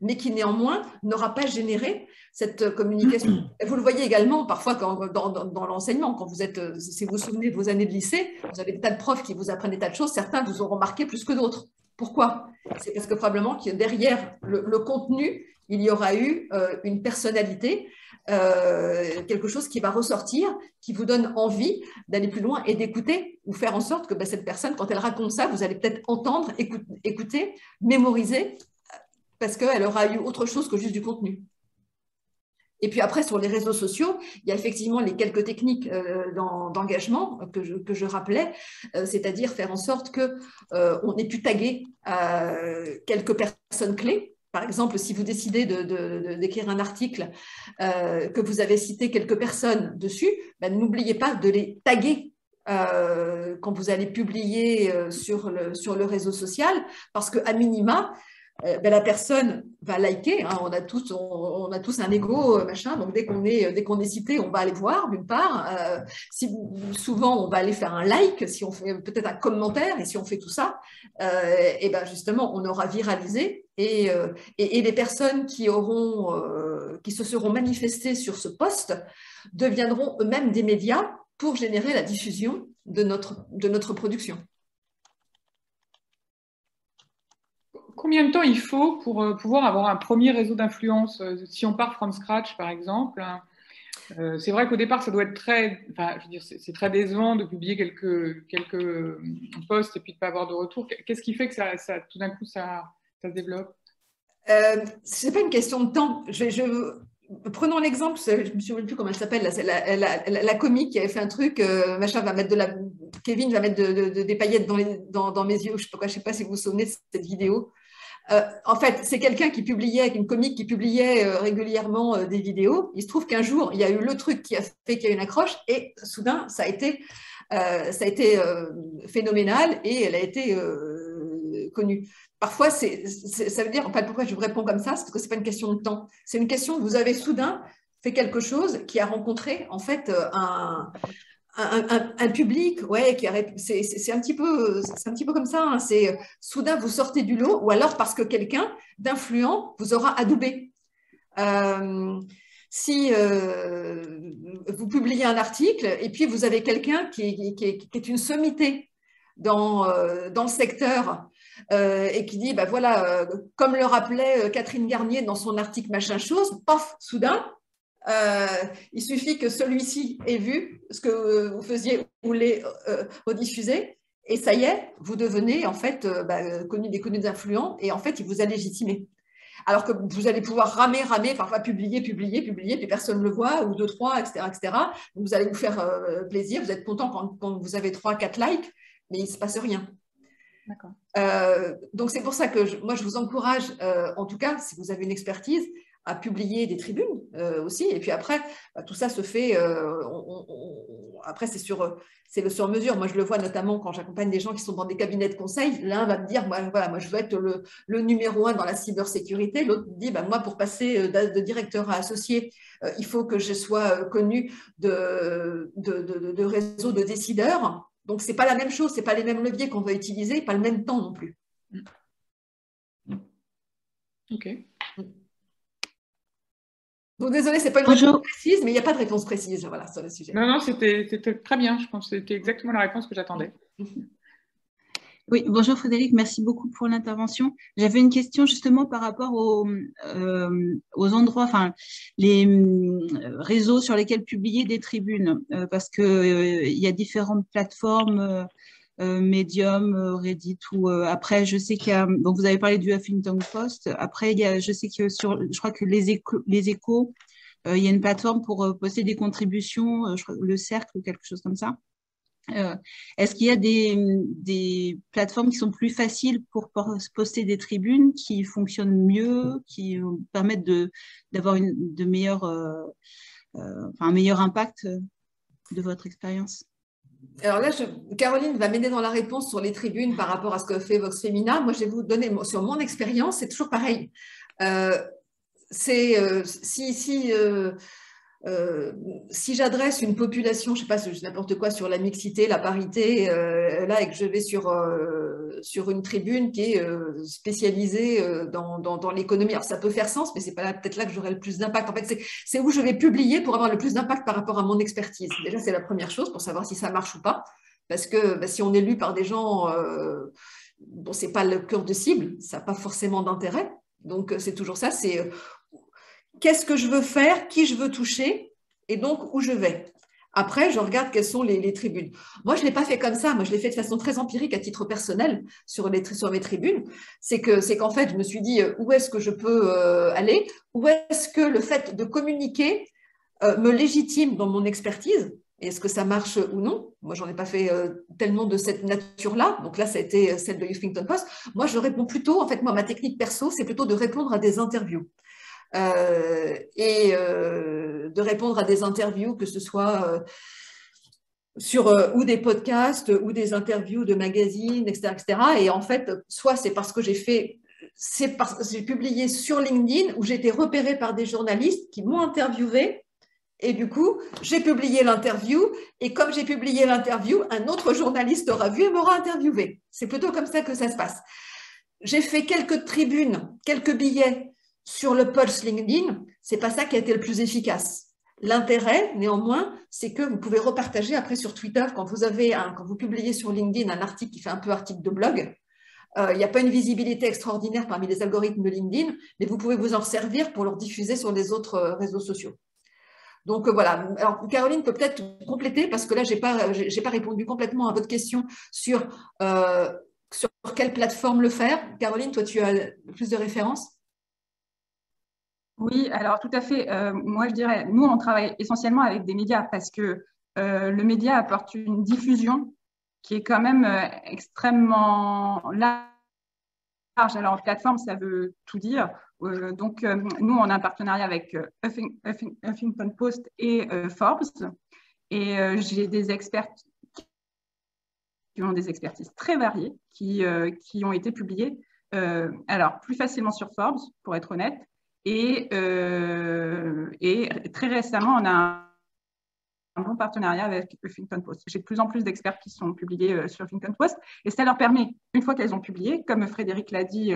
mais qui néanmoins n'aura pas généré cette communication. Et vous le voyez également parfois dans l'enseignement, quand si vous vous souvenez de vos années de lycée, vous avez des tas de profs qui vous apprennent des tas de choses, certains vous auront marqué plus que d'autres. Pourquoi? C'est parce que probablement que derrière le contenu, il y aura eu une personnalité, quelque chose qui va ressortir, qui vous donne envie d'aller plus loin et d'écouter, ou faire en sorte que cette personne, quand elle raconte ça, vous allez peut-être entendre, écouter, mémoriser, parce qu'elle aura eu autre chose que juste du contenu. Et puis après, sur les réseaux sociaux, il y a effectivement les quelques techniques d'engagement que je rappelais, c'est-à-dire faire en sorte qu'on ait pu taguer quelques personnes clés. Par exemple, si vous décidez d'écrire un article, que vous avez cité quelques personnes dessus, n'oubliez pas de les taguer quand vous allez publier sur le réseau social, parce qu'à minima, la personne va liker, hein, on a tous un ego, machin, donc dès qu'on est cité, on va aller voir d'une part. Souvent, on va aller faire un like, si on fait peut-être un commentaire, et si on fait tout ça, et justement, on aura viralisé. Et les personnes qui se seront manifestées sur ce post deviendront eux-mêmes des médias pour générer la diffusion de notre production. Combien de temps il faut pour pouvoir avoir un premier réseau d'influence? Si on part from scratch, par exemple, c'est vrai qu'au départ, ça doit être c'est très décevant de publier quelques posts et puis de ne pas avoir de retour. Qu'est-ce qui fait que tout d'un coup, ça se développe? Ce n'est pas une question de temps. Prenons l'exemple, je ne me souviens plus comment elle s'appelle, la comique qui avait fait un truc, Kevin va mettre des paillettes dans mes yeux, je ne sais pas si vous vous souvenez de cette vidéo. En fait, c'est quelqu'un qui publiait, une comique qui publiait régulièrement des vidéos. Il se trouve qu'un jour, il y a eu le truc qui a fait qu'il y a eu une accroche et soudain, ça a été phénoménal et elle a été connue. Parfois, ça veut dire, en fait, pourquoi je vous réponds comme ça, c'est parce que ce n'est pas une question de temps. C'est une question, vous avez soudain fait quelque chose qui a rencontré en fait un public, ouais, c'est un petit peu comme ça, hein, c'est soudain vous sortez du lot, ou alors parce que quelqu'un d'influent vous aura adoubé. Si vous publiez un article et puis vous avez quelqu'un qui est une sommité dans le secteur et qui dit, voilà, comme le rappelait Catherine Garnier dans son article machin chose, paf, soudain, il suffit que celui-ci ait vu ce que vous faisiez ou l'ait rediffusé, et ça y est, vous devenez en fait des connus influents, et en fait, il vous a légitimé. Alors que vous allez pouvoir ramer, parfois publier, puis personne ne le voit, ou 2, 3, etc. Donc vous allez vous faire plaisir, vous êtes content quand vous avez 3, 4 likes, mais il ne se passe rien. D'accord. Donc c'est pour ça que moi je vous encourage, en tout cas, si vous avez une expertise, à publier des tribunes aussi. Et puis après, tout ça se fait, après c'est le sur-mesure. Moi, je le vois notamment quand j'accompagne des gens qui sont dans des cabinets de conseil. L'un va me dire, moi, je veux être le numéro 1 dans la cybersécurité. L'autre dit, moi, pour passer de directeur à associé, il faut que je sois connu de réseaux de décideurs. Donc, ce n'est pas la même chose, ce n'est pas les mêmes leviers qu'on va utiliser, pas le même temps non plus. Ok. Donc, désolée, ce n'est pas une réponse précise, mais il n'y a pas de réponse précise voilà, sur le sujet. Non, c'était très bien. Je pense que c'était exactement la réponse que j'attendais. Oui, bonjour Frédéric, merci beaucoup pour l'intervention. J'avais une question justement par rapport aux endroits, enfin les réseaux sur lesquels publier des tribunes, parce que il y a différentes plateformes, Medium, Reddit, ou après je sais qu'il y a, donc vous avez parlé du Huffington Post. Après je sais que je crois que les Échos, il y a une plateforme pour poster des contributions, je crois, le Cercle ou quelque chose comme ça. Est-ce qu'il y a des plateformes qui sont plus faciles pour poster des tribunes, qui fonctionnent mieux, qui permettent d'avoir un meilleur impact de votre expérience? Alors là, Caroline va m'aider dans la réponse sur les tribunes par rapport à ce que fait Vox Femina. Moi, je vais vous donner sur mon expérience, c'est toujours pareil. Si j'adresse une population, je ne sais pas, n'importe quoi sur la mixité, la parité, là, et que je vais sur une tribune qui est spécialisée dans l'économie, alors ça peut faire sens, mais ce n'est pas peut-être là que j'aurai le plus d'impact. En fait, c'est où je vais publier pour avoir le plus d'impact par rapport à mon expertise. Déjà, c'est la première chose pour savoir si ça marche ou pas. Parce que si on est lu par des gens bon, ce n'est pas le cœur de cible, ça n'a pas forcément d'intérêt. Donc, c'est toujours ça, c'est qu'est-ce que je veux faire, qui je veux toucher, et donc où je vais. Après, je regarde quelles sont les tribunes. Moi, je ne l'ai pas fait comme ça. Moi, je l'ai fait de façon très empirique à titre personnel sur mes tribunes. C'est qu'en fait, je me suis dit où est-ce que je peux aller, où est-ce que le fait de communiquer me légitime dans mon expertise. Est-ce que ça marche ou non? Moi, j'en ai pas fait tellement de cette nature-là. Donc là, ça a été celle de Huffington Post. Moi, je réponds plutôt, en fait, moi, ma technique perso, c'est plutôt de répondre à des interviews. De répondre à des interviews, que ce soit sur ou des podcasts ou des interviews de magazines, etc., etc. Et en fait, soit c'est parce que j'ai publié sur LinkedIn où j'ai été repérée par des journalistes qui m'ont interviewé. Et du coup, j'ai publié l'interview. Et comme j'ai publié l'interview, un autre journaliste aura vu et m'aura interviewé. C'est plutôt comme ça que ça se passe. J'ai fait quelques tribunes, quelques billets sur le post LinkedIn. C'est pas ça qui a été le plus efficace. L'intérêt, néanmoins, c'est que vous pouvez repartager après sur Twitter quand vous publiez sur LinkedIn un article qui fait un peu article de blog. Il n'y a pas une visibilité extraordinaire parmi les algorithmes de LinkedIn, mais vous pouvez vous en servir pour le diffuser sur les autres réseaux sociaux. Donc voilà. Alors Caroline peut peut-être compléter parce que là j'ai pas répondu complètement à votre question sur quelle plateforme le faire. Caroline, toi tu as plus de références? Oui, alors tout à fait. Moi je dirais, nous on travaille essentiellement avec des médias parce que le média apporte une diffusion qui est quand même extrêmement large. Alors plateforme, ça veut tout dire. Donc, nous, on a un partenariat avec Huffington Post et Forbes. Et j'ai des experts qui ont des expertises très variées, qui ont été publiées, alors plus facilement sur Forbes, pour être honnête. Et très récemment, on a un bon partenariat avec Huffington Post. J'ai de plus en plus d'experts qui sont publiés sur Huffington Post et ça leur permet, une fois qu'elles ont publié, comme Frédéric l'a dit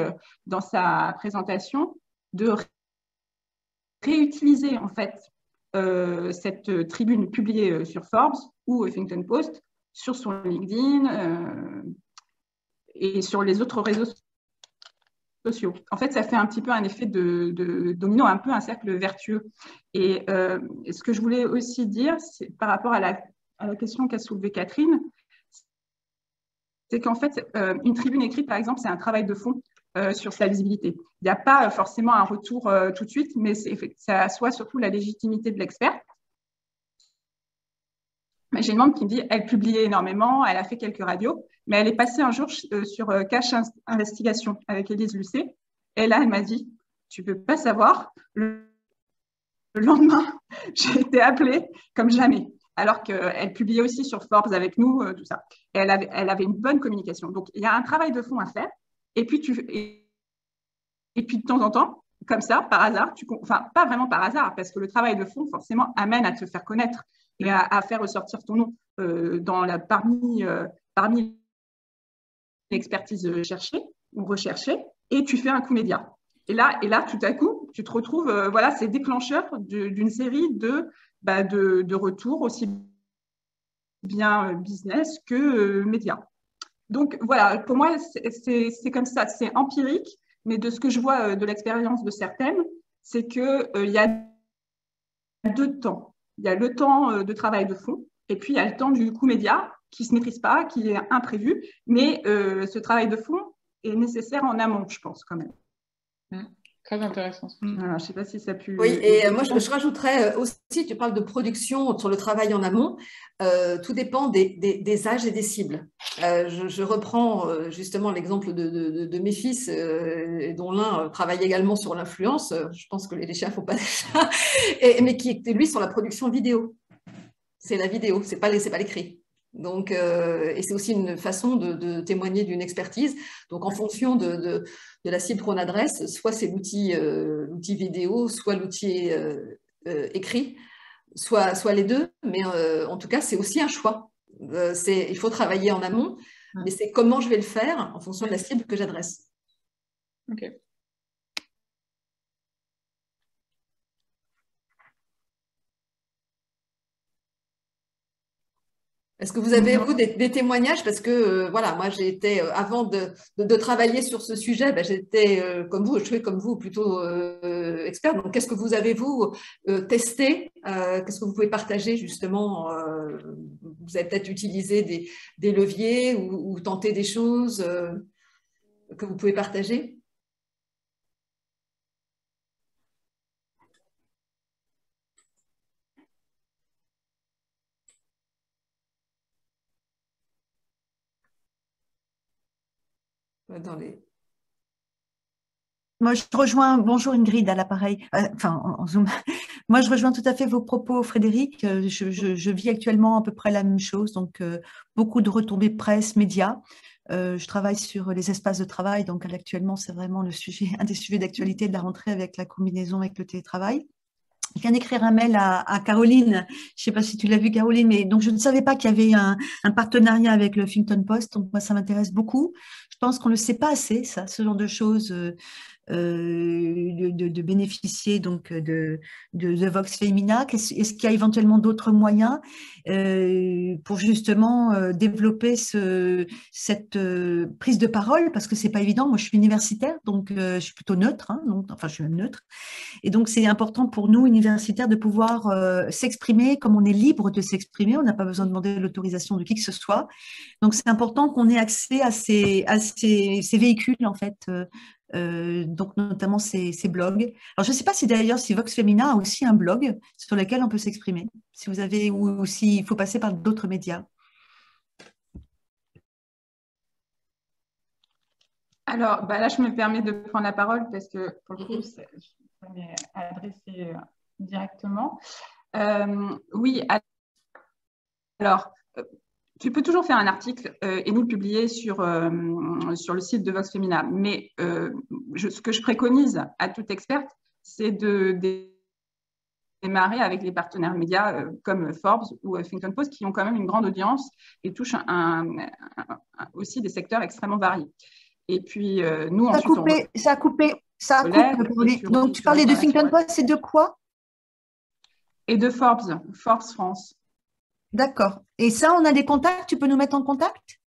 dans sa présentation, de réutiliser en fait cette tribune publiée sur Forbes ou Huffington Post sur son LinkedIn et sur les autres réseaux sociaux. En fait, ça fait un petit peu un effet de domino, un peu un cercle vertueux. Et ce que je voulais aussi dire, c'est par rapport à la question qu'a soulevée Catherine, c'est qu'en fait, une tribune écrite, par exemple, c'est un travail de fond sur sa visibilité. Il n'y a pas forcément un retour tout de suite, mais ça assoit surtout la légitimité de l'expert. J'ai une membre qui me dit elle publiait énormément, elle a fait quelques radios, mais elle est passée un jour sur Cache Investigation avec Élise Lucet. Et là, elle m'a dit tu ne peux pas savoir, le lendemain, j'ai été appelée comme jamais. Alors qu'elle publiait aussi sur Forbes avec nous, tout ça. Et elle avait une bonne communication. Donc, il y a un travail de fond à faire. Et puis, de temps en temps, comme ça, par hasard, enfin, pas vraiment par hasard, parce que le travail de fond, forcément, amène à te faire connaître et à faire ressortir ton nom parmi l'expertise cherchée ou recherchée, et tu fais un coup média. Et là, tout à coup, tu te retrouves, voilà, c'est déclencheur d'une série de retours aussi bien business que médias. Donc voilà, pour moi, c'est comme ça, c'est empirique, mais de ce que je vois de l'expérience de certaines, c'est qu'il y a deux temps. Il y a le temps de travail de fond, et puis il y a le temps du coup média qui ne se maîtrise pas, qui est imprévu, mais ce travail de fond est nécessaire en amont, je pense, quand même. Très intéressant. Alors, je ne sais pas si ça a pu... Oui, et moi, je rajouterais aussi, tu parles de production sur le travail en amont, tout dépend des âges et des cibles. Je reprends justement l'exemple de mes fils, dont l'un travaille également sur l'influence. Je pense que les chiens ne font pas des chats, mais qui est, lui, sur la production vidéo. C'est la vidéo, ce n'est pas l'écrit. Donc, et c'est aussi une façon de témoigner d'une expertise. Donc, en fonction de la cible qu'on adresse, soit c'est l'outil vidéo, soit l'outil écrit, soit les deux. Mais en tout cas, c'est aussi un choix. Il faut travailler en amont, mais c'est comment je vais le faire en fonction de la cible que j'adresse. Ok. Est-ce que vous avez, vous, des témoignages? Parce que, voilà, moi, j'ai été, avant de travailler sur ce sujet, ben, j'étais comme vous, je suis comme vous, plutôt experte. Donc, qu'est-ce que vous avez, vous, testé? Qu'est-ce que vous pouvez partager, justement? Vous avez peut-être utilisé des leviers ou tenté des choses que vous pouvez partager? Dans les... Moi, je rejoins, bonjour Ingrid à l'appareil, enfin en Zoom. Moi, je rejoins tout à fait vos propos, Frédéric. Je vis actuellement à peu près la même chose, donc beaucoup de retombées presse, médias. Je travaille sur les espaces de travail, donc actuellement, c'est vraiment le sujet, un des sujets d'actualité de la rentrée avec la combinaison avec le télétravail. Je viens d'écrire un mail à Caroline. Je ne sais pas si tu l'as vu, Caroline, mais donc je ne savais pas qu'il y avait un partenariat avec le Huffington Post. Donc moi, ça m'intéresse beaucoup. Je pense qu'on ne le sait pas assez, ça, ce genre de choses. De bénéficier donc de Vox Femina? Est-ce qu'il y a éventuellement d'autres moyens pour justement développer cette prise de parole? Parce que c'est pas évident. Moi, je suis universitaire, donc je suis plutôt neutre, hein, donc, enfin, je suis même neutre. Et donc, c'est important pour nous, universitaires, de pouvoir s'exprimer comme on est libre de s'exprimer. On n'a pas besoin de demander l'autorisation de qui que ce soit. Donc, c'est important qu'on ait accès à ces véhicules, en fait, donc notamment ces blogs. Alors, je ne sais pas si d'ailleurs, si Vox Femina a aussi un blog sur lequel on peut s'exprimer, si vous avez, ou s'il faut passer par d'autres médias. Alors, bah là, je me permets de prendre la parole parce que pour le coup, je m'y adresser directement. Oui, alors, tu peux toujours faire un article et nous le publier sur le site de Vox Femina. Mais ce que je préconise à toute experte, c'est de démarrer avec les partenaires médias comme Forbes ou Huffington Post qui ont quand même une grande audience et touchent aussi des secteurs extrêmement variés. Et puis, nous, ça a coupé. Donc, tu parlais de Huffington Post, c'est de quoi? Et de Forbes France. D'accord. Et ça, on a des contacts? Tu peux nous mettre en contact?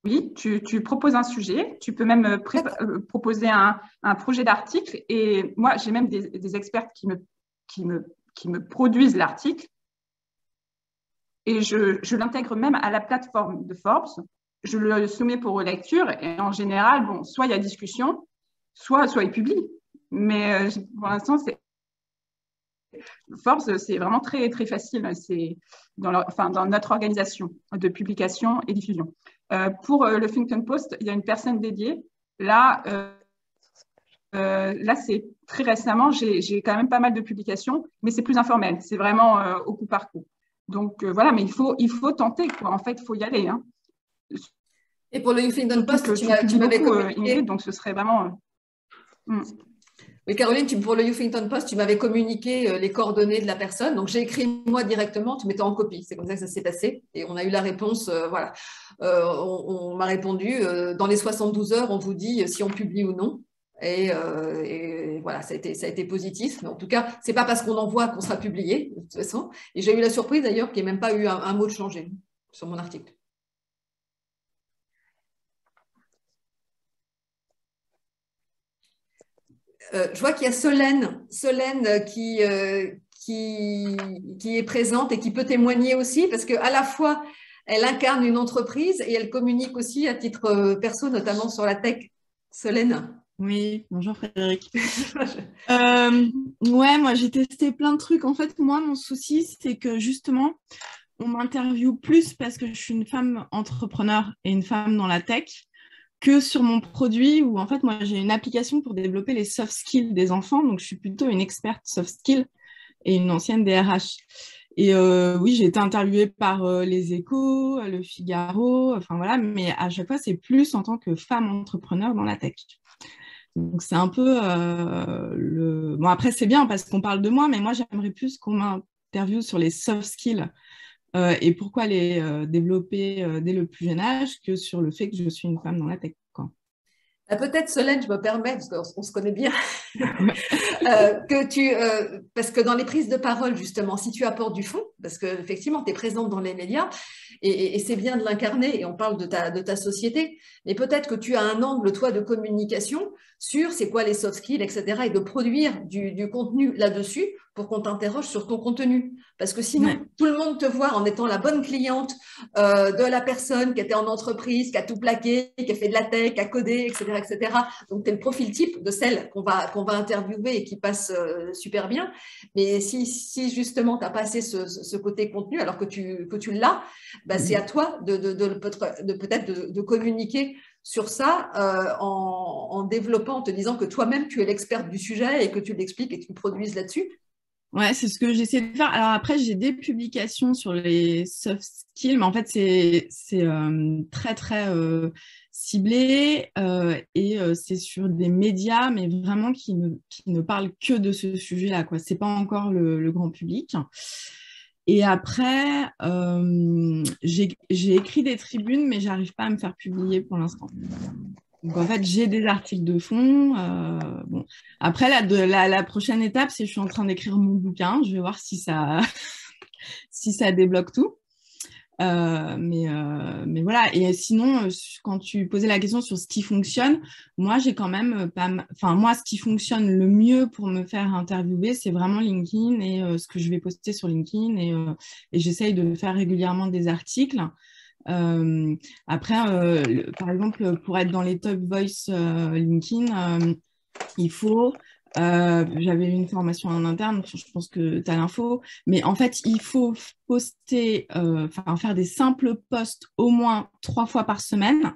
Oui, tu proposes un sujet, tu peux même proposer un projet d'article. Et moi, j'ai même des experts qui me produisent l'article. Et je l'intègre même à la plateforme de Forbes. Je le soumets pour lecture. Et en général, bon, soit il y a discussion, soit il publie. Mais pour l'instant, Forbes, c'est vraiment très, très facile. C'est dans notre organisation de publication et diffusion. Pour le Huffington Post, il y a une personne dédiée. Là, c'est très récemment, j'ai quand même pas mal de publications, mais c'est plus informel. C'est vraiment au coup par coup. Donc, voilà, mais il faut tenter, quoi. En fait, il faut y aller. Hein. Et pour le Huffington Post, tu m'avais communiqué. Donc, ce serait vraiment... Oui, Caroline, pour le Huffington Post, tu m'avais communiqué les coordonnées de la personne. Donc, j'ai écrit moi directement, tu m'étais en copie. C'est comme ça que ça s'est passé. Et on a eu la réponse, voilà. On m'a répondu, dans les 72 heures, on vous dit si on publie ou non. Et voilà, ça a été positif. Mais en tout cas, ce n'est pas parce qu'on envoie qu'on sera publié, de toute façon. Et j'ai eu la surprise, d'ailleurs, qu'il n'y ait même pas eu un mot de changé sur mon article. Je vois qu'il y a Solène qui est présente et qui peut témoigner aussi, parce qu'à la fois, elle incarne une entreprise et elle communique aussi à titre perso, notamment sur la tech. Solène. Oui, bonjour Frédéric. Ouais, moi j'ai testé plein de trucs. En fait, moi, mon souci, c'est que justement, on m'interviewe plus parce que je suis une femme entrepreneur et une femme dans la tech que sur mon produit où en fait moi j'ai une application pour développer les soft skills des enfants, donc je suis plutôt une experte soft skills et une ancienne DRH. Et oui, j'ai été interviewée par Les Échos, Le Figaro, enfin voilà, mais à chaque fois c'est plus en tant que femme entrepreneur dans la tech. Donc c'est un peu bon après c'est bien parce qu'on parle de moi, mais moi j'aimerais plus qu'on m'interviewe sur les soft skills et pourquoi les développer dès le plus jeune âge que sur le fait que je suis une femme dans la tech. Peut-être, Solène, je me permets, parce qu'on se connaît bien, Parce que dans les prises de parole, justement, si tu apportes du fond, parce qu'effectivement, tu es présente dans les médias, et c'est bien de l'incarner, et on parle de ta société, mais peut-être que tu as un angle, toi, de communication sur c'est quoi les soft skills, etc., et de produire du contenu là-dessus pour qu'on t'interroge sur ton contenu. Parce que sinon, tout le monde te voit en étant la bonne cliente de la personne qui était en entreprise, qui a tout plaqué, qui a fait de la tech, qui a codé, etc., etc. Donc, tu es le profil type de celle qu'on va interviewer et qui passe super bien. Mais si justement, tu n'as pas assez ce côté contenu, alors que tu l'as, bah, c'est à toi peut-être de communiquer sur ça en développant, en te disant que toi-même, tu es l'experte du sujet et que tu l'expliques et que tu produises là-dessus. Ouais, c'est ce que j'essaie de faire. Alors après, j'ai des publications sur les soft skills, mais en fait, c'est très, très ciblé et c'est sur des médias, mais vraiment qui ne parlent que de ce sujet-là, quoi. C'est pas encore le grand public. Et après, j'ai écrit des tribunes, mais j'arrive pas à me faire publier pour l'instant. Donc, en fait, j'ai des articles de fond. Bon. Après, la prochaine étape, c'est que je suis en train d'écrire mon bouquin. Je vais voir si ça, si ça débloque tout. Mais voilà. Et sinon, quand tu posais la question sur ce qui fonctionne, moi, j'ai quand même pas... Enfin, moi, ce qui fonctionne le mieux pour me faire interviewer, c'est vraiment LinkedIn et ce que je vais poster sur LinkedIn. Et j'essaye de faire régulièrement des articles. Après, par exemple, pour être dans les top voice LinkedIn, il faut, j'avais une formation en interne, je pense que tu as l'info, mais en fait, il faut poster, faire des simples posts au moins 3 fois par semaine,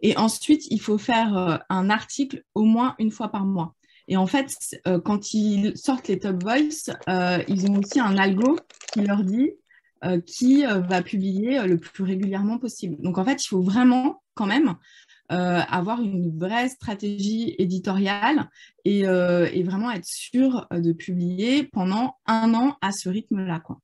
et ensuite, il faut faire un article au moins 1 fois par mois. Et en fait, quand ils sortent les top voice, ils ont aussi un algo qui leur dit qui va publier le plus régulièrement possible. Donc, en fait, il faut vraiment, quand même, avoir une vraie stratégie éditoriale et vraiment être sûr de publier pendant 1 an à ce rythme-là, quoi.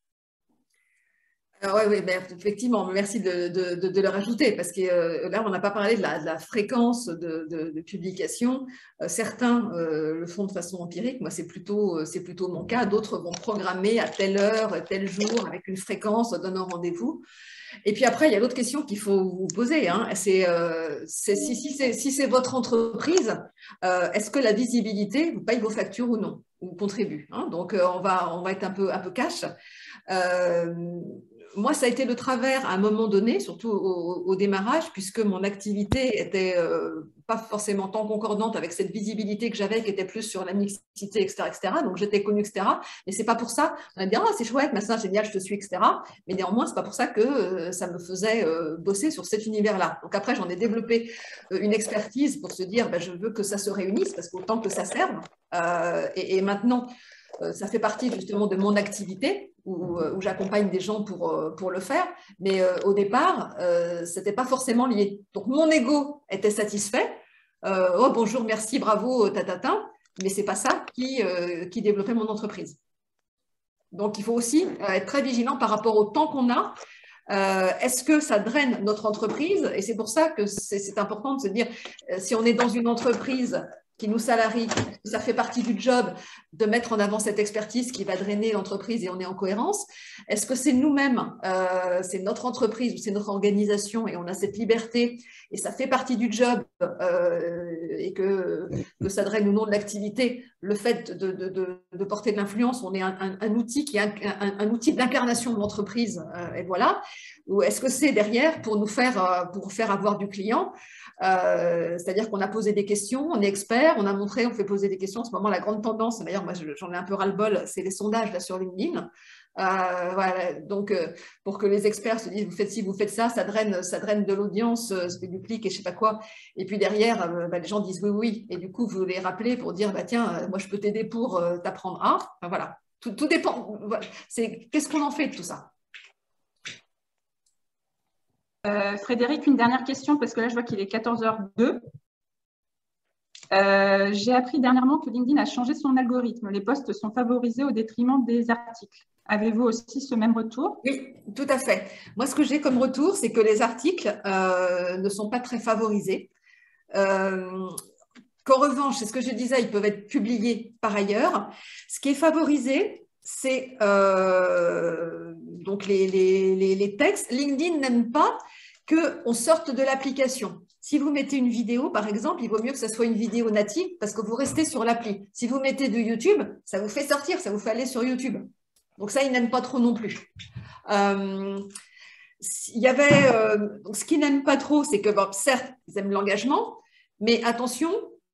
Oui, effectivement, merci de le rajouter, parce que là, on n'a pas parlé de la fréquence de publication. Certains le font de façon empirique, moi, c'est plutôt mon cas. D'autres vont programmer à telle heure, tel jour, avec une fréquence, donnant rendez-vous. Et puis après, il y a l'autre question qu'il faut vous poser, hein, si c'est votre entreprise, est-ce que la visibilité vous paye vos factures ou non, ou contribue, hein? Donc, on va être un peu cash. Moi, ça a été le travers à un moment donné, surtout au démarrage, puisque mon activité était pas forcément tant concordante avec cette visibilité que j'avais, qui était plus sur la mixité, etc., etc. Donc, j'étais connue, etc. Mais c'est pas pour ça. On va dire, ah, c'est chouette, machin, génial, je te suis, etc. Mais néanmoins, c'est pas pour ça que ça me faisait bosser sur cet univers-là. Donc, après, j'en ai développé une expertise pour se dire, je veux que ça se réunisse, parce qu'autant que ça serve. Et maintenant, ça fait partie justement de mon activité où j'accompagne des gens pour le faire. Mais au départ, ce n'était pas forcément lié. Donc, mon ego était satisfait. Oh, bonjour, merci, bravo, tatata. Mais ce n'est pas ça qui développait mon entreprise. Donc, il faut aussi être très vigilant par rapport au temps qu'on a. Est-ce que ça draine notre entreprise? Et c'est pour ça que c'est important de se dire, si on est dans une entreprise qui nous salarie, ça fait partie du job de mettre en avant cette expertise qui va drainer l'entreprise et on est en cohérence. Est-ce que c'est nous-mêmes, c'est notre entreprise ou c'est notre organisation et on a cette liberté et ça fait partie du job et que ça draine ou non de l'activité, le fait de porter de l'influence, on est un outil qui est un outil d'incarnation de l'entreprise et voilà. Ou est-ce que c'est derrière pour pour faire avoir du client? C'est-à-dire qu'on a posé des questions, on est expert, on a montré, on fait poser des questions. En ce moment, la grande tendance, d'ailleurs, moi j'en ai un peu ras-le-bol, c'est les sondages là, sur LinkedIn. Voilà, donc pour que les experts se disent vous faites ci, vous faites ça, ça draine de l'audience, ça fait du clic et je sais pas quoi. Et puis derrière, les gens disent oui, oui. Et du coup, vous les rappelez pour dire tiens, moi je peux t'aider pour t'apprendre à. Enfin, voilà, tout dépend. C'est qu'est-ce qu'on en fait de tout ça? Frédéric, une dernière question, parce que là, je vois qu'il est 14h02. J'ai appris dernièrement que LinkedIn a changé son algorithme. Les posts sont favorisés au détriment des articles. Avez-vous aussi ce même retour? Oui, tout à fait. Moi, ce que j'ai comme retour, c'est que les articles ne sont pas très favorisés. qu'en revanche, c'est ce que je disais, ils peuvent être publiés par ailleurs. Ce qui est favorisé, c'est donc les textes. LinkedIn n'aime pas qu'on sorte de l'application. Si vous mettez une vidéo, par exemple, il vaut mieux que ce soit une vidéo native parce que vous restez sur l'appli. Si vous mettez de YouTube, ça vous fait sortir, ça vous fait aller sur YouTube. Donc ça, ils n'aiment pas trop non plus. Il y avait, donc ce qu'ils n'aiment pas trop, c'est que, bon, certes, ils aiment l'engagement, mais attention,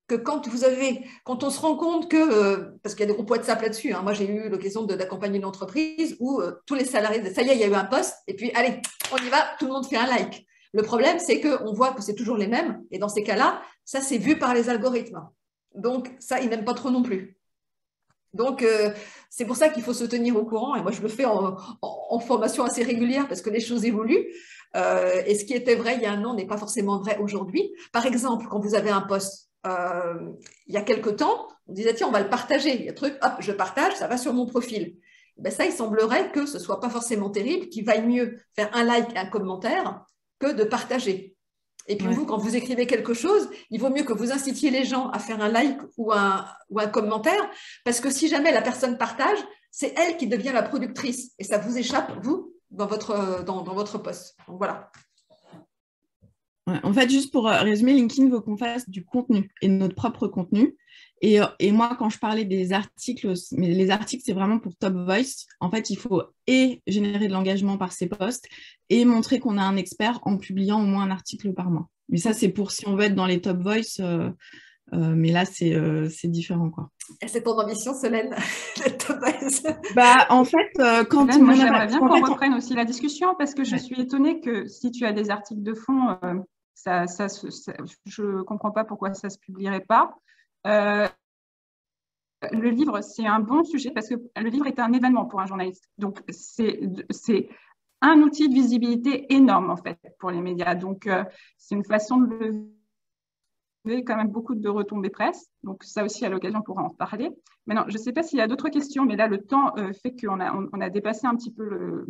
que quand on se rend compte que, parce qu'il y a des groupes WhatsApp là-dessus, hein, moi j'ai eu l'occasion d'accompagner une entreprise où tous les salariés, ça y est, il y a eu un post, et puis allez, on y va, tout le monde fait un like. Le problème, c'est qu'on voit que c'est toujours les mêmes, et dans ces cas-là, ça c'est vu par les algorithmes. Donc ça, ils n'aiment pas trop non plus. Donc, c'est pour ça qu'il faut se tenir au courant, et moi je le fais en formation assez régulière parce que les choses évoluent, et ce qui était vrai il y a un an n'est pas forcément vrai aujourd'hui. Par exemple, quand vous avez un post, il y a quelque temps, on disait tiens, on va le partager, il y a un truc, hop, je partage, ça va sur mon profil. Ben ça, il semblerait que ce ne soit pas forcément terrible, qu'il vaille mieux faire un like, un commentaire, que de partager. Et puis vous, quand vous écrivez quelque chose, il vaut mieux que vous incitiez les gens à faire un like ou un commentaire, parce que si jamais la personne partage, c'est elle qui devient la productrice, et ça vous échappe, vous, dans votre post. Donc voilà. Ouais, en fait, juste pour résumer, LinkedIn veut qu'on fasse du contenu et notre propre contenu. Et moi, quand je parlais des articles, mais les articles, c'est vraiment pour Top Voice. En fait, il faut générer de l'engagement par ces posts et montrer qu'on a un expert en publiant au moins un article par mois. Mais ça, c'est pour si on veut être dans les Top Voice. Mais là, c'est différent, quoi. Et c'est ton ambition, Solène, les Top Voice? Bah, en fait, quand Solène, moi, j'aimerais bien qu'on reprenne aussi la discussion parce que je suis étonnée que si tu as des articles de fond, je ne comprends pas pourquoi ça ne se publierait pas. Le livre, c'est un bon sujet parce que le livre est un événement pour un journaliste. Donc, c'est un outil de visibilité énorme, en fait, pour les médias. Donc, c'est une façon de lever quand même beaucoup de retombées presse. Donc, ça aussi, à l'occasion, on pourra en parler. Maintenant, je ne sais pas s'il y a d'autres questions, mais là, le temps fait qu'on a dépassé un petit peu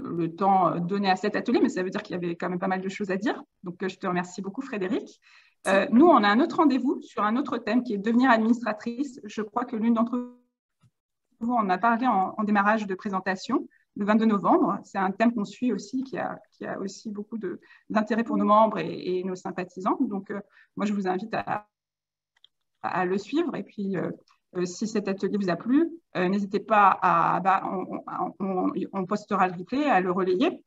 le temps donné à cet atelier, mais ça veut dire qu'il y avait quand même pas mal de choses à dire. Donc, je te remercie beaucoup, Frédéric. Nous, on a un autre rendez-vous sur un autre thème qui est devenir administratrice. Je crois que l'une d'entre vous en a parlé en démarrage de présentation, le 22 novembre. C'est un thème qu'on suit aussi, qui a aussi beaucoup d'intérêt pour nos membres et nos sympathisants. Donc, moi, je vous invite à le suivre. Et puis, si cet atelier vous a plu, n'hésitez pas on postera le replay, à le relayer.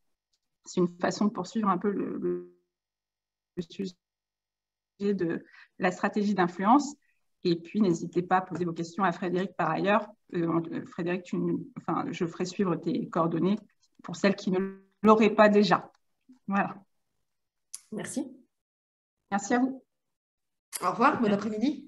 C'est une façon de poursuivre un peu le sujet de la stratégie d'influence. Et puis, n'hésitez pas à poser vos questions à Frédéric par ailleurs. Frédéric, je ferai suivre tes coordonnées pour celles qui ne l'auraient pas déjà. Voilà. Merci. Merci à vous. Au revoir, bon après-midi.